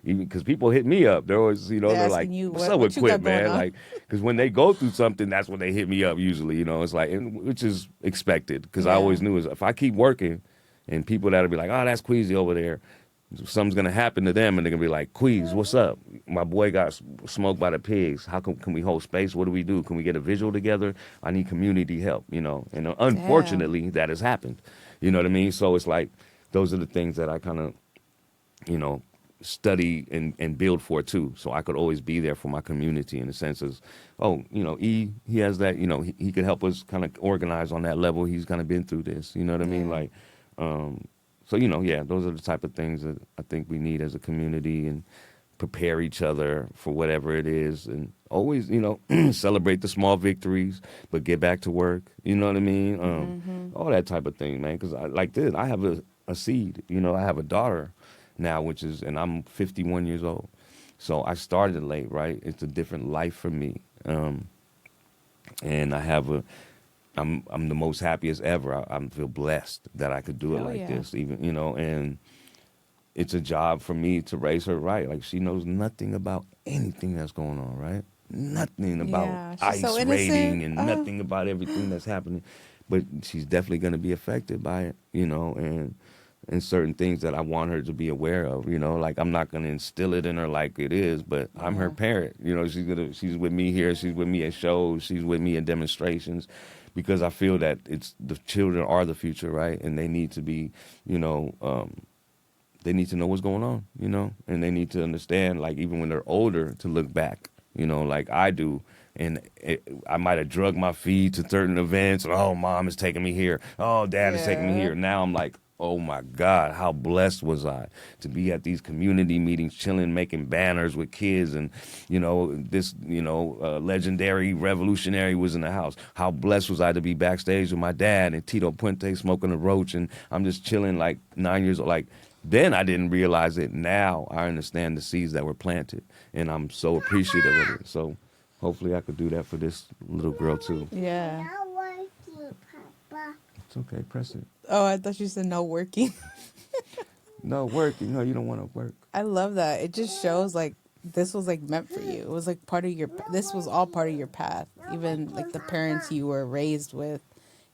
Because people hit me up. They're always, they're asking like, you, what's what- up what with you got Quip, going man? on? Like, because when they go through something, that's when they hit me up usually, it's like, which is expected, because I Yeah. always knew if I keep working, and people that'll be like, oh, that's Queasy over there, something's gonna happen to them, and they're gonna be like, Queez, what's up? My boy got smoked by the pigs. How can we hold space? What do we do? Can we get a visual together? I need community help, And unfortunately, that has happened. You know what I mean? So it's like, those are the things that I kind of, study and build for too. So I could always be there for my community, in the sense of, he has that, he could help us kind of organize on that level. He's kind of been through this. You know what I mean? Yeah. Like, so, those are the type of things that I think we need as a community, and prepare each other for whatever it is, and always, celebrate the small victories, but get back to work. You know what I mean? All that type of thing, man. Because I have a seed. I have a daughter now, and I'm 51 years old. So I started late, right? It's a different life for me. And I'm the most happiest ever. I feel blessed that I could do it Hell like yeah. this, even, and it's a job for me to raise her right. Like, she knows nothing about anything that's going on, right? Nothing about Yeah, she's ICE so innocent. raiding, and nothing about everything that's happening. But she's definitely going to be affected by it, and certain things that I want her to be aware of, like, I'm not going to instill it in her like it is, but I'm her Yeah. parent. She's with me here, she's with me at shows, she's with me in demonstrations, because I feel that the children are the future, right? And they need to be, they need to know what's going on, and they need to understand, like, even when they're older, to look back, like I do. And I might have drugged my feet to certain events. Oh, mom is taking me here. Oh, dad is taking me Yeah. here. Now I'm like, oh my God, how blessed was I to be at these community meetings, chilling, making banners with kids, and this legendary revolutionary was in the house. How blessed was I to be backstage with my dad and Tito Puente smoking a roach, and I'm just chilling, like 9 years old. Like, then I didn't realize it. Now I understand the seeds that were planted, and I'm so appreciative of it. So hopefully I could do that for this little girl too. Yeah. It's okay, press it. Oh, I thought you said no working. No, work. You don't want to work. I love that. It just shows like this was like meant for you. It was like part of your. This was all part of your path. even like the parents you were raised with,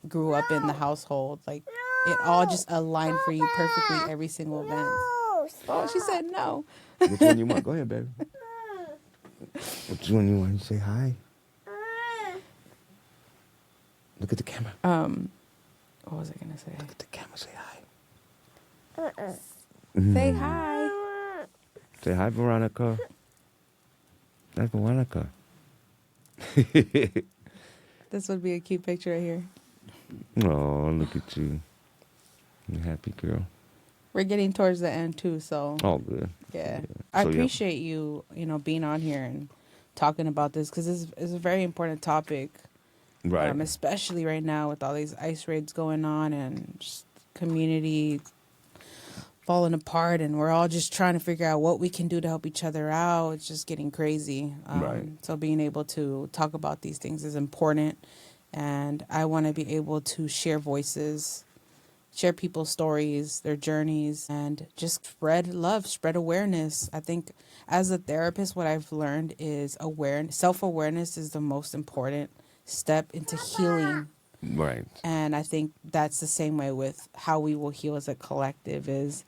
grew up in the household, like it all just aligned for you perfectly every single event. Oh, she said no. Which one you want? Go ahead, baby. Which one you want? You say hi. Look at the camera. What was I gonna say? Look at the camera. Say hi. Say hi. Say hi, Veronica. That's Veronica. This would be a cute picture right here. Oh, look at you. You happy girl. We're getting towards the end too, so Oh, good. yeah. So, I yeah. appreciate you, being on here and talking about this because it's a very important topic, Right. especially right now with all these ICE raids going on and just community falling apart, and we're all just trying to figure out what we can do to help each other out. It's just getting crazy. Right. So being able to talk about these things is important, and I want to be able to share voices, share people's stories, their journeys, and just spread love, spread awareness. I think as a therapist, what I've learned is self-awareness is the most important step into healing. Right. And I think that's the same way with how we will heal as a collective, is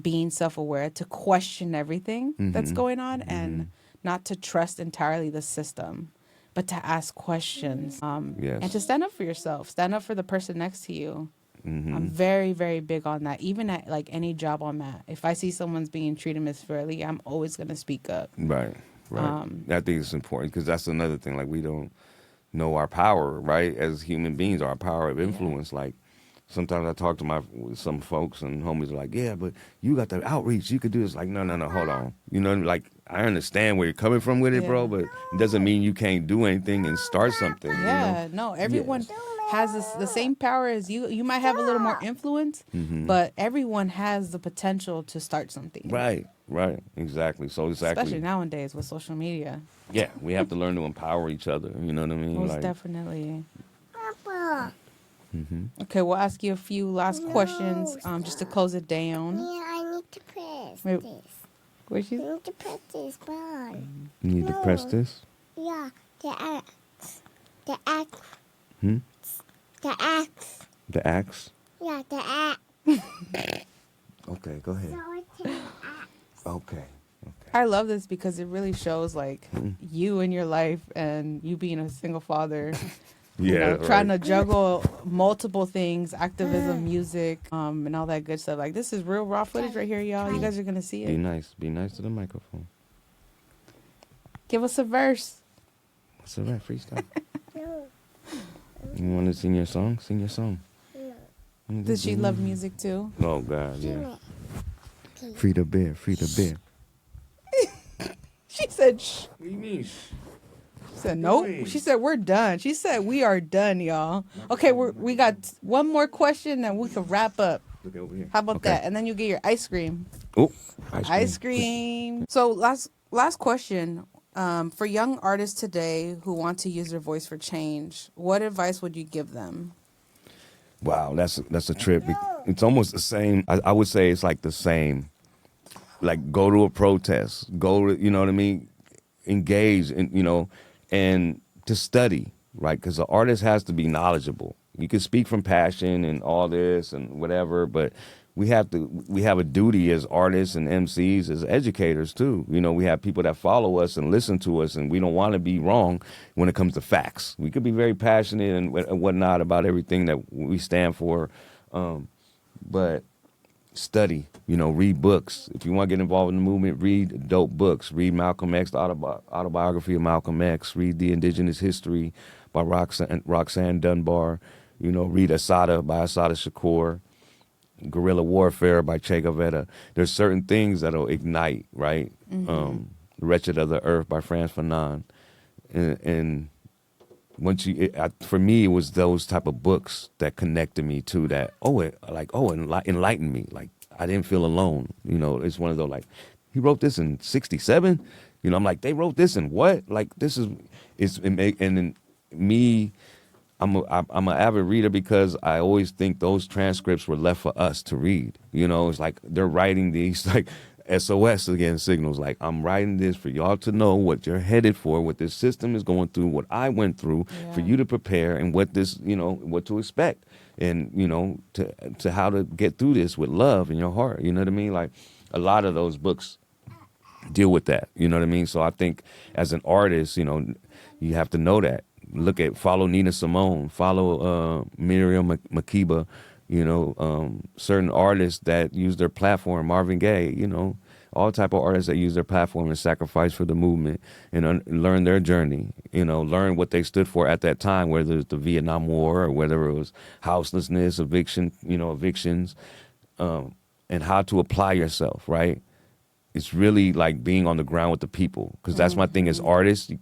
being self-aware, to question everything that's going on and not to trust entirely the system, but to ask questions, Yes. and to stand up for yourself, stand up for the person next to you. I'm very, very big on that. Even at like any job I'm at, if I see someone's being treated misfairly, I'm always going to speak up. Right. I think it's important because that's another thing. Like, we don't know our power, right? As human beings, our power of influence. Like, sometimes I talk to some folks and homies are like, yeah, but you got the outreach. You could do this. Like, no, hold on. Like, I understand where you're coming from with it, bro, but it doesn't mean you can't do anything and start something. Yeah, no, everyone has the same power as you. You might have a little more influence, but everyone has the potential to start something. Right, exactly. So Especially nowadays with social media. Yeah, we have to learn to empower each other. You know what I mean? Most definitely. Okay, we'll ask you a few last questions just to close it down. Yeah, I need to press Wait. this. Where's I you? need to press this button. You need to press this? Yeah, the axe. The axe. Hmm? The axe. The axe? Yeah, the axe. Okay, go ahead. So it's an axe. Okay. I love this because it really shows like you in your life and you being a single father. Trying to juggle multiple things, activism, music, and all that good stuff. Like, this is real raw footage right here, y'all. You guys are gonna see Be it. nice. Be nice to the microphone. Give us a verse. What's that? Freestyle. No, You want to sing your song? Sing your song. no. Does she love music too? Oh, God, Do yeah. it. Free the bear. Free the bear. She said, shh. What do you mean? She said, nope. She said, we're done. She said, we are done, y'all. Okay, we got one more question and we can wrap up. Look over here. How about that? And then you get your ice cream. Oh, Ice cream. So last question. For young artists today who want to use their voice for change, what advice would you give them? Wow, that's a trip. It's almost the same. I would say it's like the same. Like, go to a protest. Go to, you know what I mean? Engage, and to study, right? Because the artist has to be knowledgeable. You can speak from passion and all this and whatever, but we have a duty as artists and MCs, as educators too. We have people that follow us and listen to us, and we don't want to be wrong when it comes to facts. We could be very passionate and whatnot about everything that we stand for, but study, read books. If you want to get involved in the movement, read dope books. Read Malcolm X, the autobiography of Malcolm X. Read The Indigenous History by Roxanne Dunbar. Read Asada by Asada Shakur. Guerrilla Warfare by Che Guevara. There's certain things that'll ignite, right? The Wretched of the Earth by Frantz Fanon. And once for me, it was those type of books that connected me to that. Enlightened me. Like, I didn't feel alone. It's one of those, like, he wrote this in 1967. I'm like, they wrote this in what? Like, I'm an avid reader because I always think those transcripts were left for us to read. It's like they're writing these, like, SOS again signals. Like, I'm writing this for y'all to know what you're headed for, what this system is going through, what I went through, for you to prepare, and what this, what to expect, and to how to get through this with love in your heart. You know what I mean? Like, a lot of those books deal with that. You know what I mean? So I think as an artist, you have to know that. Follow Nina Simone, follow Miriam Makeba, certain artists that use their platform, Marvin Gaye, all type of artists that use their platform and sacrifice for the movement, and learn their journey, learn what they stood for at that time, whether it's the Vietnam War or whether it was houselessness, evictions, and how to apply yourself, right? It's really like being on the ground with the people, because that's my thing as artists.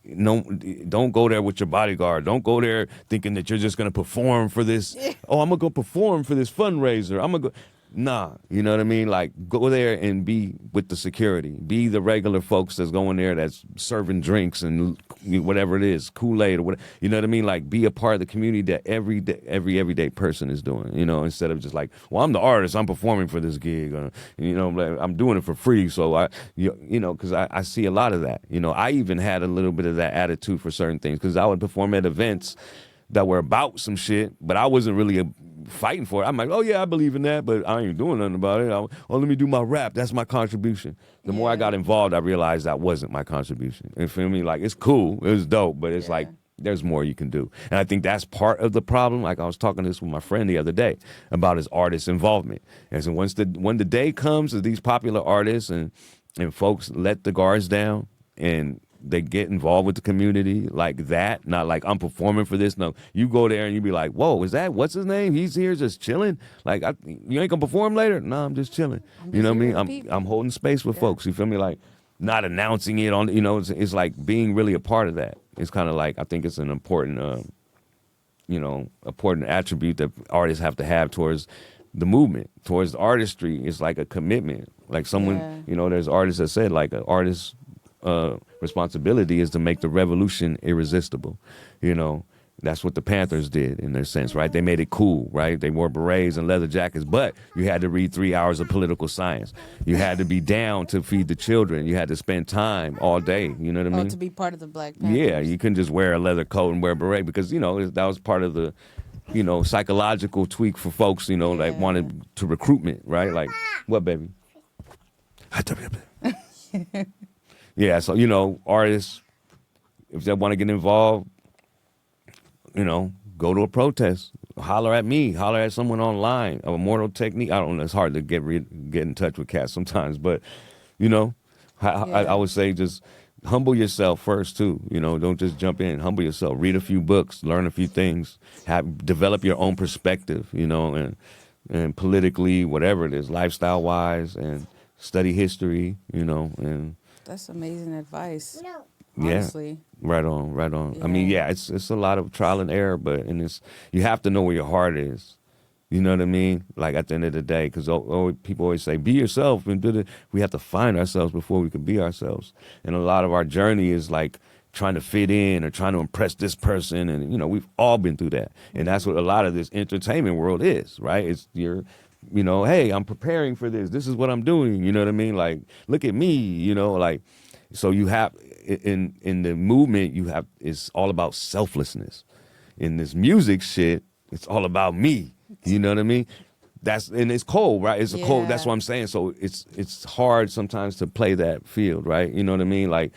No, don't go there with your bodyguard. Don't go there thinking that you're just going to perform for this. Oh, I'm going to go perform for this fundraiser. I'm going to go. Nah, you know what I mean? Like, go there and be with the security. Be the regular folks that's going there that's serving drinks and whatever it is, Kool-Aid or whatever. You know what I mean? Like, be a part of the community that every everyday person is doing, instead of just like, well, I'm the artist, I'm performing for this gig. Like, I'm doing it for free. So, because I see a lot of that. I even had a little bit of that attitude for certain things, because I would perform at events that were about some shit, but I wasn't really fighting for it. I'm like, oh yeah, I believe in that, but I ain't doing nothing about it. Let me do my rap. That's my contribution. The more I got involved, I realized that wasn't my contribution. You feel me? Like, it's cool, it was dope, but it's like, there's more you can do. And I think that's part of the problem. Like, I was talking this with my friend the other day about his artist involvement. And so when the day comes of these popular artists and folks let the guards down and they get involved with the community like that, not like, I'm performing for this. No, you go there and you be like, whoa, what's his name? He's here just chilling. Like, you ain't gonna perform later? No, I'm just chilling. You know what I mean? I'm holding space with folks. You feel me? Like, not announcing it on, it's like being really a part of that. It's kind of like, I think it's an important, important attribute that artists have to have towards the movement, towards the artistry. It's like a commitment. Like someone, there's artists that said, like, an artist's responsibility is to make the revolution irresistible. That's what the Panthers did in their sense, right? They made it cool, right? They wore berets and leather jackets, but you had to read 3 hours of political science. You had to be down to feed the children. You had to spend time all day. You know what I mean? To be part of the Black Panthers. Yeah, you couldn't just wear a leather coat and wear a beret, because, that was part of the, psychological tweak for folks, that wanted to recruitment, right? Like, what, baby? Yeah, so, artists, if they want to get involved, go to a protest, holler at me, holler at someone online, a Immortal Technique. I don't know, it's hard to get in touch with cats sometimes, but, I would say just humble yourself first too. Don't just jump in, humble yourself, read a few books, learn a few things, develop your own perspective, and politically, whatever it is, lifestyle-wise, and study history, and... That's amazing advice. No. Honestly. Yeah, right on. Yeah. I mean, it's a lot of trial and error, but you have to know where your heart is. You know what I mean? Like, at the end of the day, because people always say, be yourself, and we have to find ourselves before we can be ourselves. And a lot of our journey is like trying to fit in or trying to impress this person, and we've all been through that. And that's what a lot of this entertainment world is, right? It's hey, I'm preparing for this. This is what I'm doing. You know what I mean? Like, look at me, like, so you have, in the movement, it's all about selflessness. In this music shit, it's all about me. You know what I mean? And it's cold, right? It's a cold, that's what I'm saying. So it's hard sometimes to play that field, right? You know what I mean? Like,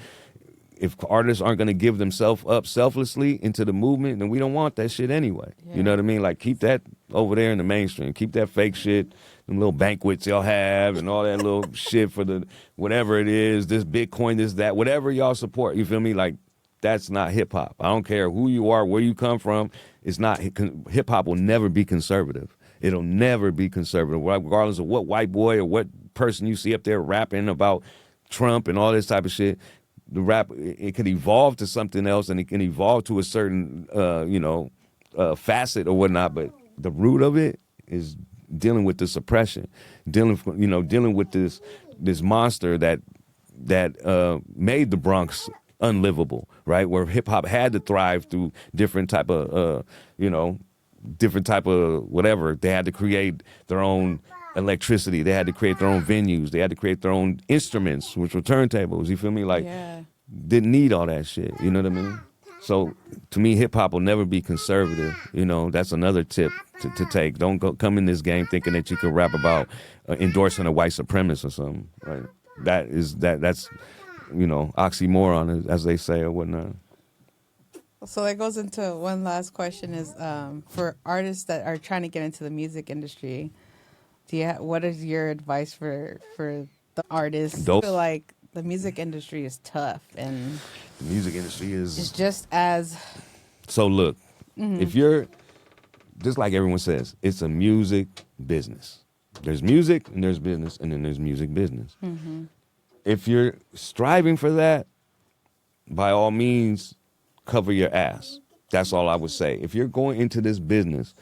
if artists aren't going to give themselves up selflessly into the movement, then we don't want that shit anyway. Yeah. You know what I mean? Like, keep that over there in the mainstream. Keep that fake shit, them little banquets y'all have and all that little shit for the whatever it is, this Bitcoin, this, that, whatever y'all support. You feel me? Like, that's not hip-hop. I don't care who you are, where you come from. It's not, hip-hop will never be conservative. It'll never be conservative, regardless of what white boy or what person you see up there rapping about Trump and all this type of shit. The rap, it can evolve to something else, and it can evolve to a certain, facet or whatnot. But the root of it is dealing with the suppression, dealing with this monster that made the Bronx unlivable, right? Where hip hop had to thrive through different type of whatever. They had to create their own electricity. They had to create their own venues. They had to create their own instruments, which were turntables. You feel me? Like, Yeah. didn't need all that shit. You know what I mean? So to me, hip hop will never be conservative. You know, that's another tip to take. Don't come in this game thinking that you can rap about endorsing a white supremacist or something. Right? That's oxymoron, as they say or whatnot. So that goes into one last question: is for artists that are trying to get into the music industry, what is your advice for the artists? I Dope. feel like the music industry is tough, and The music industry it's is just as so. Look, if you're just like everyone says, it's a music business. There's music and there's business, and then there's music business. If you're striving for that, by all means, cover your ass. That's all I would say. If you're going into this business,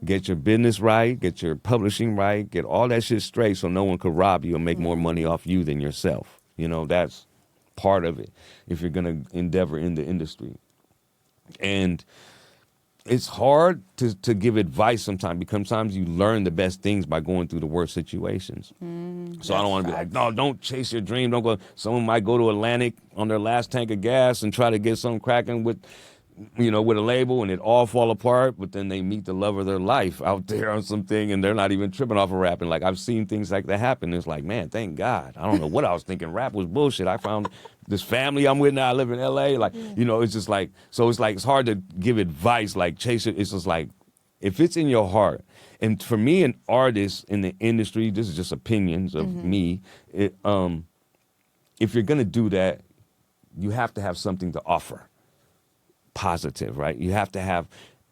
get your business right, get your publishing right, get all that shit straight so no one could rob you and make more money off you than yourself. You know, that's part of it if you're going to endeavor in the industry. And it's hard to give advice sometimes because sometimes you learn the best things by going through the worst situations. So I don't want to be like, no, don't chase your dream. Don't go. Someone might go to Atlantic on their last tank of gas and try to get something cracking with a label and it all fall apart, but then they meet the love of their life out there on something and they're not even tripping off of rapping. Like, I've seen things like that happen. It's like, man, thank God. I don't know what I was thinking. Rap was bullshit. I found this family I'm with now. I live in LA. Like, it's just like, so it's like, it's hard to give advice, like chase it. It's just like, if it's in your heart. And for me, an artist in the industry, this is just opinions of me. If you're going to do that, you have to have something to offer. Positive, right? You have to have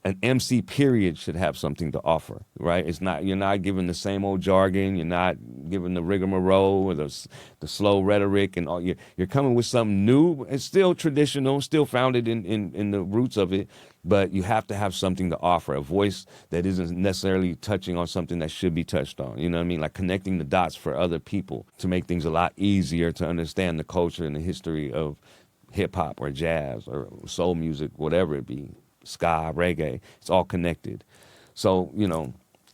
an MC period should have something to offer, right? You're not giving the same old jargon. You're not giving the rigmarole or the slow rhetoric and all. You're coming with something new. It's still traditional, still founded in the roots of it, but you have to have something to offer, a voice that isn't necessarily touching on something that should be touched on. You know what I mean? Like connecting the dots for other people to make things a lot easier to understand the culture and the history of hip-hop or jazz or soul music, whatever it be, ska, reggae, it's all connected. So,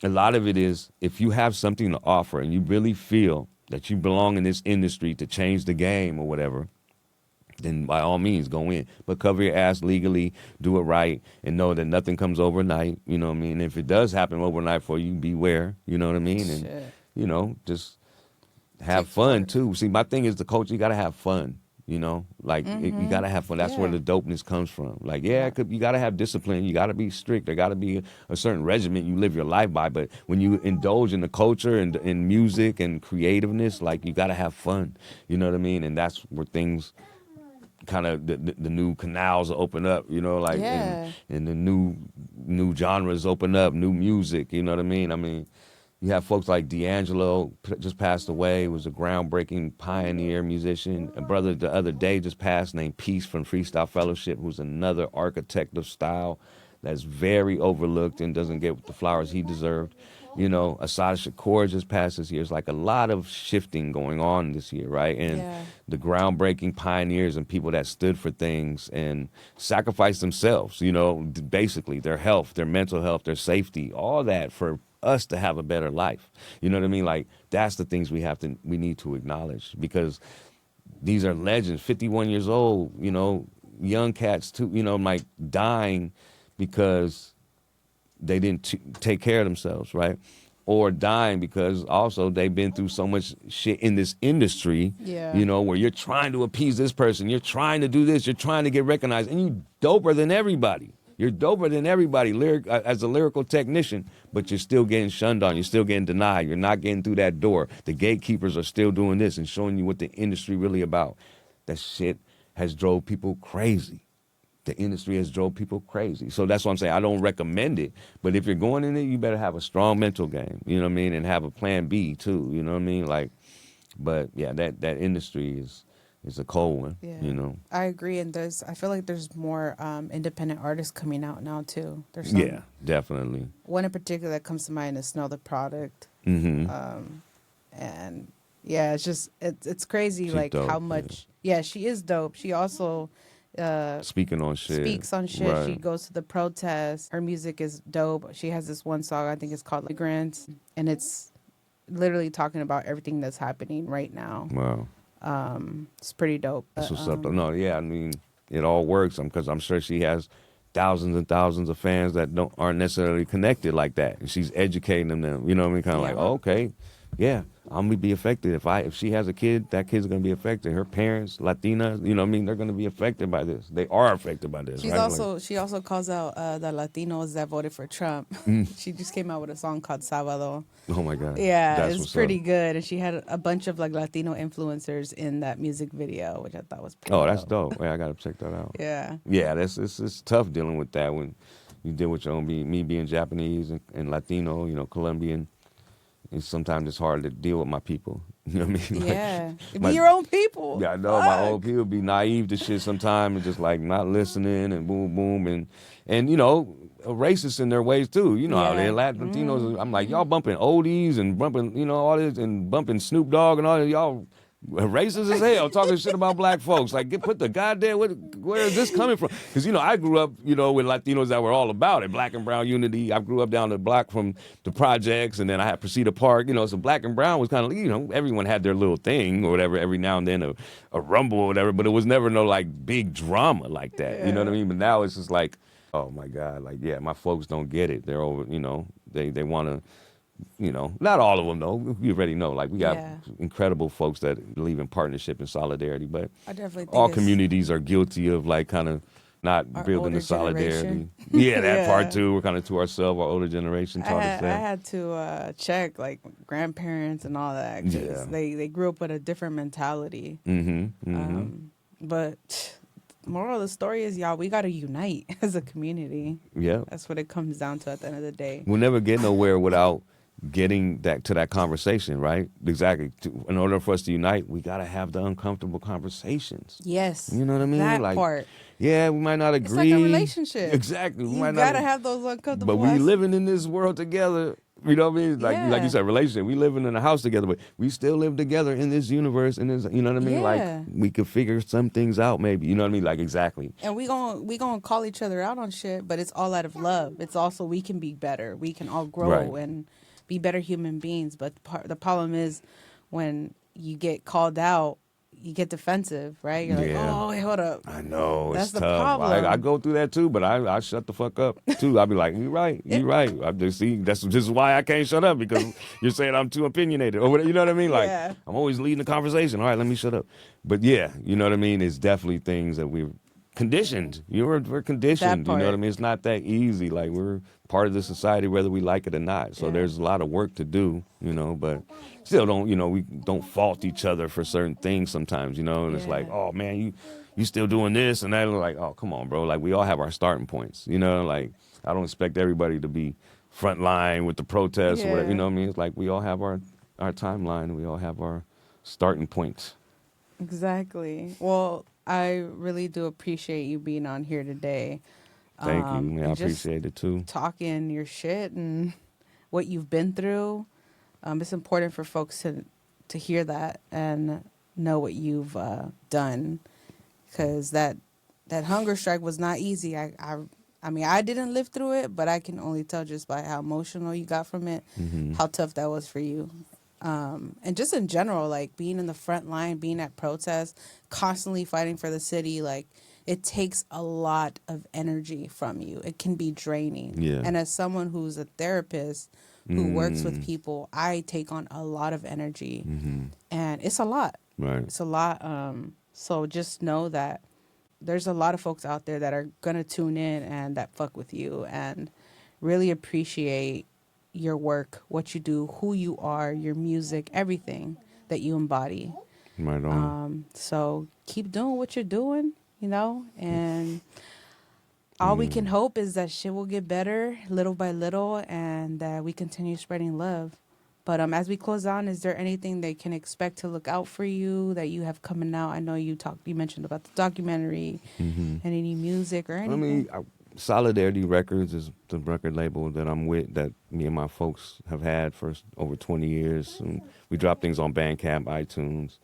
a lot of it is if you have something to offer and you really feel that you belong in this industry to change the game or whatever, then by all means go in. But cover your ass legally, do it right, and know that nothing comes overnight, you know what I mean? And if it does happen overnight for you, beware, you know what I mean? And, just have fun too. See, my thing is the culture, you got to have fun. You got to have fun. That's where the dopeness comes from. Like, you got to have discipline. You got to be strict. There got to be a certain regimen you live your life by. But when you indulge in the culture and in music and creativeness, like, you got to have fun. You know what I mean? And that's where things kind of, the new canals open up, and the new genres open up, new music, you know what I mean? I mean, you have folks like D'Angelo, just passed away, was a groundbreaking pioneer musician. A brother the other day just passed named Peace from Freestyle Fellowship, who's another architect of style that's very overlooked and doesn't get the flowers he deserved. Asada Shakur just passed this year. It's like a lot of shifting going on this year, right? And the groundbreaking pioneers and people that stood for things and sacrificed themselves, basically their health, their mental health, their safety, all that for us to have a better life. You know what I mean? Like, that's the things we need to acknowledge, because these are legends, 51 years old, young cats too, like dying because they didn't take care of themselves, right? Or dying because also they've been through so much shit in this industry, where you're trying to appease this person, you're trying to do this, you're trying to get recognized, and you doper than everybody. You're doper than everybody as a lyrical technician, but you're still getting shunned on. You're still getting denied. You're not getting through that door. The gatekeepers are still doing this and showing you what the industry really about. That shit has drove people crazy. The industry has drove people crazy. So that's what I'm saying. I don't recommend it. But if you're going in it, you better have a strong mental game. You know what I mean? And have a plan B too. You know what I mean? Like, but yeah, that industry is a cold one. Yeah. I agree. And I feel like there's more independent artists coming out now too. Yeah, definitely. One in particular that comes to mind is Smell the Product. Mm-hmm. And yeah, it's just, it's crazy. She's like dope, how much, she is dope. She also speaks on shit. Right. She goes to the protests. Her music is dope. She has this one song, I think it's called Migrants, and it's literally talking about everything that's happening right now. Wow. It's pretty dope. That's what's up. No, yeah, I mean, it all works because I'm sure she has thousands and thousands of fans that aren't necessarily connected like that. And she's educating them, you know what I mean? Kind of like, oh, okay, yeah, I'm gonna be affected. If she has a kid, that kid's gonna be affected. Her parents, Latina, you know what I mean? They're gonna be affected by this. They are affected by this. She's right? also she also calls out the Latinos that voted for Trump. She just came out with a song called Sábado. Oh my God. Yeah, That's it's what's pretty up. good, and she had a bunch of like Latino influencers in that music video, which I thought was pretty Oh, that's dope. Yeah, I gotta check that out. Yeah. Yeah, it's tough dealing with that when you deal with your own, me being Japanese and Latino, you know, Colombian. Sometimes it's hard to deal with my people. You know what I mean? Like, Yeah. Be your own people. yeah, I know my old people be naive to shit sometimes and just like not listening and boom, boom, and you know, racist in their ways too. You know how Yeah. they Latinos. I'm like, y'all bumping oldies and bumping, you know, all this and bumping Snoop Dogg and all that. Y'all racist as hell, talking shit about black folks. Like, put the goddamn, where is this coming from? Because, you know, I grew up, you know, with Latinos that were all about it, black and brown unity. I grew up down the block from the projects, and then I had Presida Park, you know, so black and brown was kind of, you know, everyone had their little thing or whatever, every now and then a rumble or whatever, but it was never no, like, big drama like that. You know what I mean? But now it's just like, oh, my God, like, yeah, my folks don't get it. They're over, you know, they want to, you know, not all of them though. You already know, like we got incredible folks that believe in partnership and solidarity, but I definitely think all communities are guilty of like kind of not building the solidarity. Yeah, that part too. We're kind of to ourselves. Our older generation taught us that. I had to check like grandparents and all that because they grew up with a different mentality. But moral of the story is, y'all, we got to unite as a community. Yeah. That's what it comes down to at the end of the day. We'll never get nowhere without getting that to that conversation, right? Exactly. In order for us to unite, we got to have the uncomfortable conversations. Yes. You know what I mean? That like, part. Yeah, we might not agree. It's like a relationship. Exactly. You got to have those uncomfortable. But we living in this world together. You know what I mean? Like you said, relationship. We living in a house together, but we still live together in this universe. In this, you know what I mean? Like we could figure some things out, maybe. You know what I mean? Like exactly. And we gonna call each other out on shit, but it's all out of love. It's also we can be better. We can all grow and be better human beings. But the problem is when you get called out, you get defensive, right? You're like, oh, wait, hold up. I know. That's it's the tough. problem. I go through that too, but I shut the fuck up too. I'll be like, you're right. You're right. I just see this is why I can't shut up because you're saying I'm too opinionated or whatever. You know what I mean? Like I'm always leading the conversation. All right, let me shut up. But yeah, you know what I mean? It's definitely things that we're conditioned. We're conditioned. You know what I mean? It's not that easy. Like we're part of the society whether we like it or not. So there's a lot of work to do, you know, but still don't, you know, we don't fault each other for certain things sometimes, you know, and it's like, oh man, you still doing this and that. Like, oh, come on, bro. Like we all have our starting points, you know, like I don't expect everybody to be front line with the protests or whatever, you know what I mean? It's like we all have our timeline. We all have our starting points. Exactly. Well, I really do appreciate you being on here today. Thank you. Man, I appreciate it too. Talking your shit and what you've been through. It's important for folks to hear that and know what you've done, because that hunger strike was not easy. I mean, I didn't live through it, but I can only tell just by how emotional you got from it, how tough that was for you. And just in general, like being in the front line, being at protests, constantly fighting for the city, like it takes a lot of energy from you. It can be draining. Yeah. And as someone who's a therapist who works with people, I take on a lot of energy, and it's a lot. Right. It's a lot. So just know that there's a lot of folks out there that are going to tune in and that fuck with you and really appreciate your work, what you do, who you are, your music, everything that you embody. Right on. So keep doing what you're doing, you know, and all we can hope is that shit will get better little by little and that we continue spreading love. But as we close on, is there anything they can expect to look out for you that you have coming out? I know you mentioned about the documentary and any music or anything. I mean, Solidarity Records is the record label that I'm with, that me and my folks have had for over 20 years. And we drop things on Bandcamp, iTunes.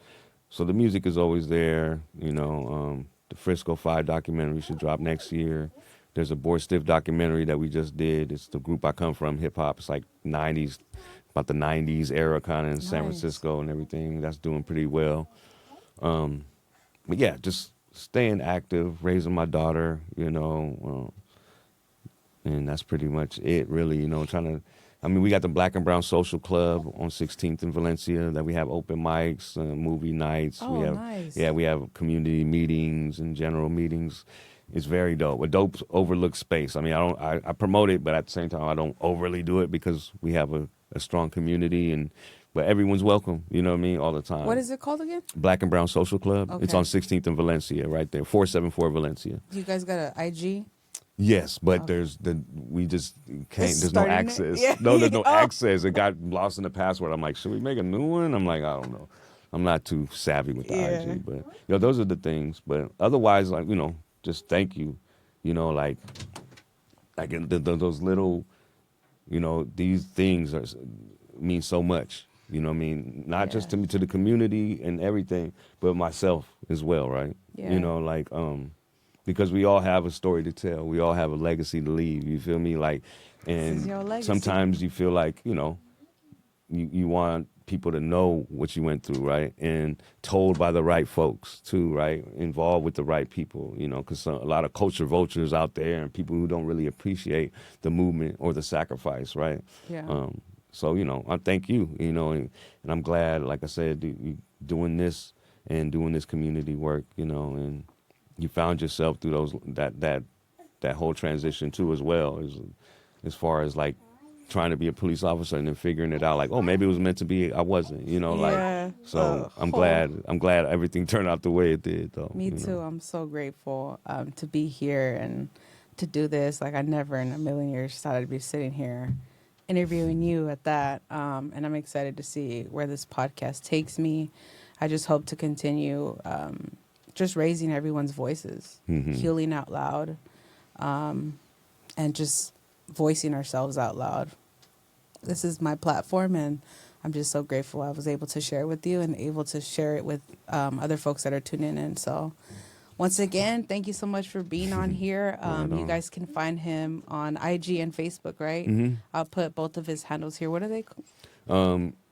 So the music is always there. You know, the Frisco 5 documentary should drop next year. There's a Boy Stiff documentary that we just did. It's the group I come from, hip hop. It's like 90s about the 90s era kind of in San Nice. Francisco and everything. That's doing pretty well. But yeah, just staying active, raising my daughter, and that's pretty much it, really. We got the Black and Brown Social Club on 16th in Valencia that we have open mics, movie nights. Oh, we have, nice. Yeah, we have community meetings and general meetings. It's very dope. A dope overlooked space. I promote it, but at the same time, I don't overly do it because we have a strong community, but everyone's welcome, all the time. What is it called again? Black and Brown Social Club. Okay. It's on 16th in Valencia, right there, 474 Valencia. You guys got an IG? Yes, but we just can't. There's no access. Yeah. No, there's no access. It got lost in the password. I'm like, should we make a new one? I'm like, I don't know. I'm not too savvy with the IG, but those are the things. But otherwise, just thank you. Like those little, these things mean so much. Not just to me, to the community and everything, but myself as well, right? Yeah. Because we all have a story to tell. We all have a legacy to leave. You feel me? This is your legacy. Sometimes you feel like, you want people to know what you went through, right? And told by the right folks too, right? Involved with the right people, because a lot of culture vultures out there and people who don't really appreciate the movement or the sacrifice, right? Yeah. So, I thank you, and I'm glad, like I said, you doing this and doing this community work, and you found yourself through that whole transition too, as well, as far as like trying to be a police officer and then figuring it out, like, oh, maybe it was meant to be, I wasn't, So I'm glad everything turned out the way it did, though. Me too. I'm so grateful to be here and to do this. Like, I never in a million years thought I'd be sitting here interviewing you at that. And I'm excited to see where this podcast takes me. I just hope to continue just raising everyone's voices, healing out loud, and just voicing ourselves out loud. This is my platform, and I'm just so grateful I was able to share it with you and able to share it with other folks that are tuning in. So once again, thank you so much for being on here. You guys can find him on IG and Facebook, right? Mm-hmm. I'll put both of his handles here. What are they called?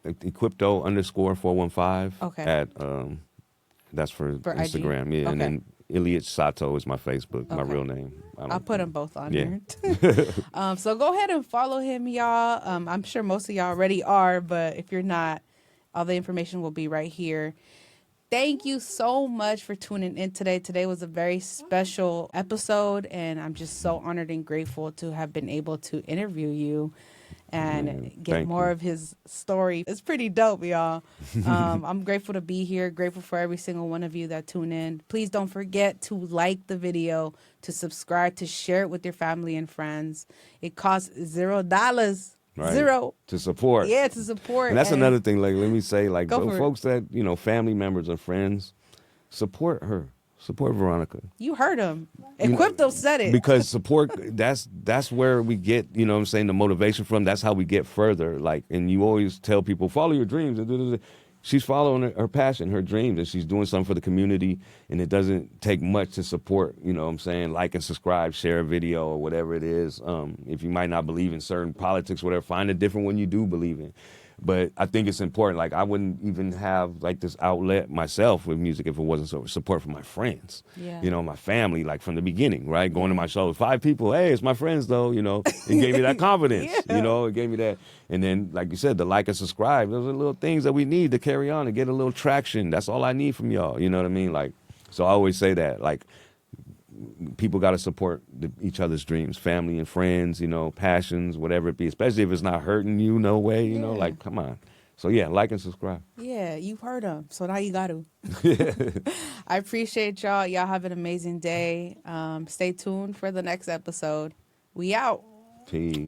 Equipto _415. Okay. At that's for Instagram, IG? yeah. Okay. And then Iliad Sato is my Facebook, my Okay. real name. I'll put them both on Yeah. here. So go ahead and follow him, y'all. I'm sure most of y'all already are, but if you're not, all the information will be right here. Thank you so much for tuning in today. Today was a very special episode, and I'm just so honored and grateful to have been able to interview you and get more of his story. It's pretty dope, y'all. I'm grateful to be here, grateful for every single one of you that tune in. Please don't forget to like the video, to subscribe, to share it with your family and friends. It costs $0. Right. Zero. To support. Yeah, to support. And that's another thing, like, let me say, like, Go for it. folks that, family members and friends, support her. Support Veronica. You heard him. Equipto said it. Because support, that's where we get, the motivation from. That's how we get further. Like, and you always tell people, follow your dreams. She's following her passion, her dreams, and she's doing something for the community. And it doesn't take much to support, like and subscribe, share a video or whatever it is. If you might not believe in certain politics, whatever, find a different one you do believe in. But I think it's important. Like, I wouldn't even have like this outlet myself with music if it wasn't so support from my friends, my family, like from the beginning, right? Going to my shows, 5 people, hey, it's my friends though, it gave me that confidence, it gave me that. And then, like you said, the like and subscribe, those are little things that we need to carry on and get a little traction. That's all I need from y'all. You know what I mean? Like, so I always say that, like, people got to support each other's dreams, family and friends, passions, whatever it be, especially if it's not hurting you no way, like, come on. So, yeah, like and subscribe. Yeah, you've heard him. So now you got to. I appreciate y'all. Y'all have an amazing day. Stay tuned for the next episode. We out. Peace.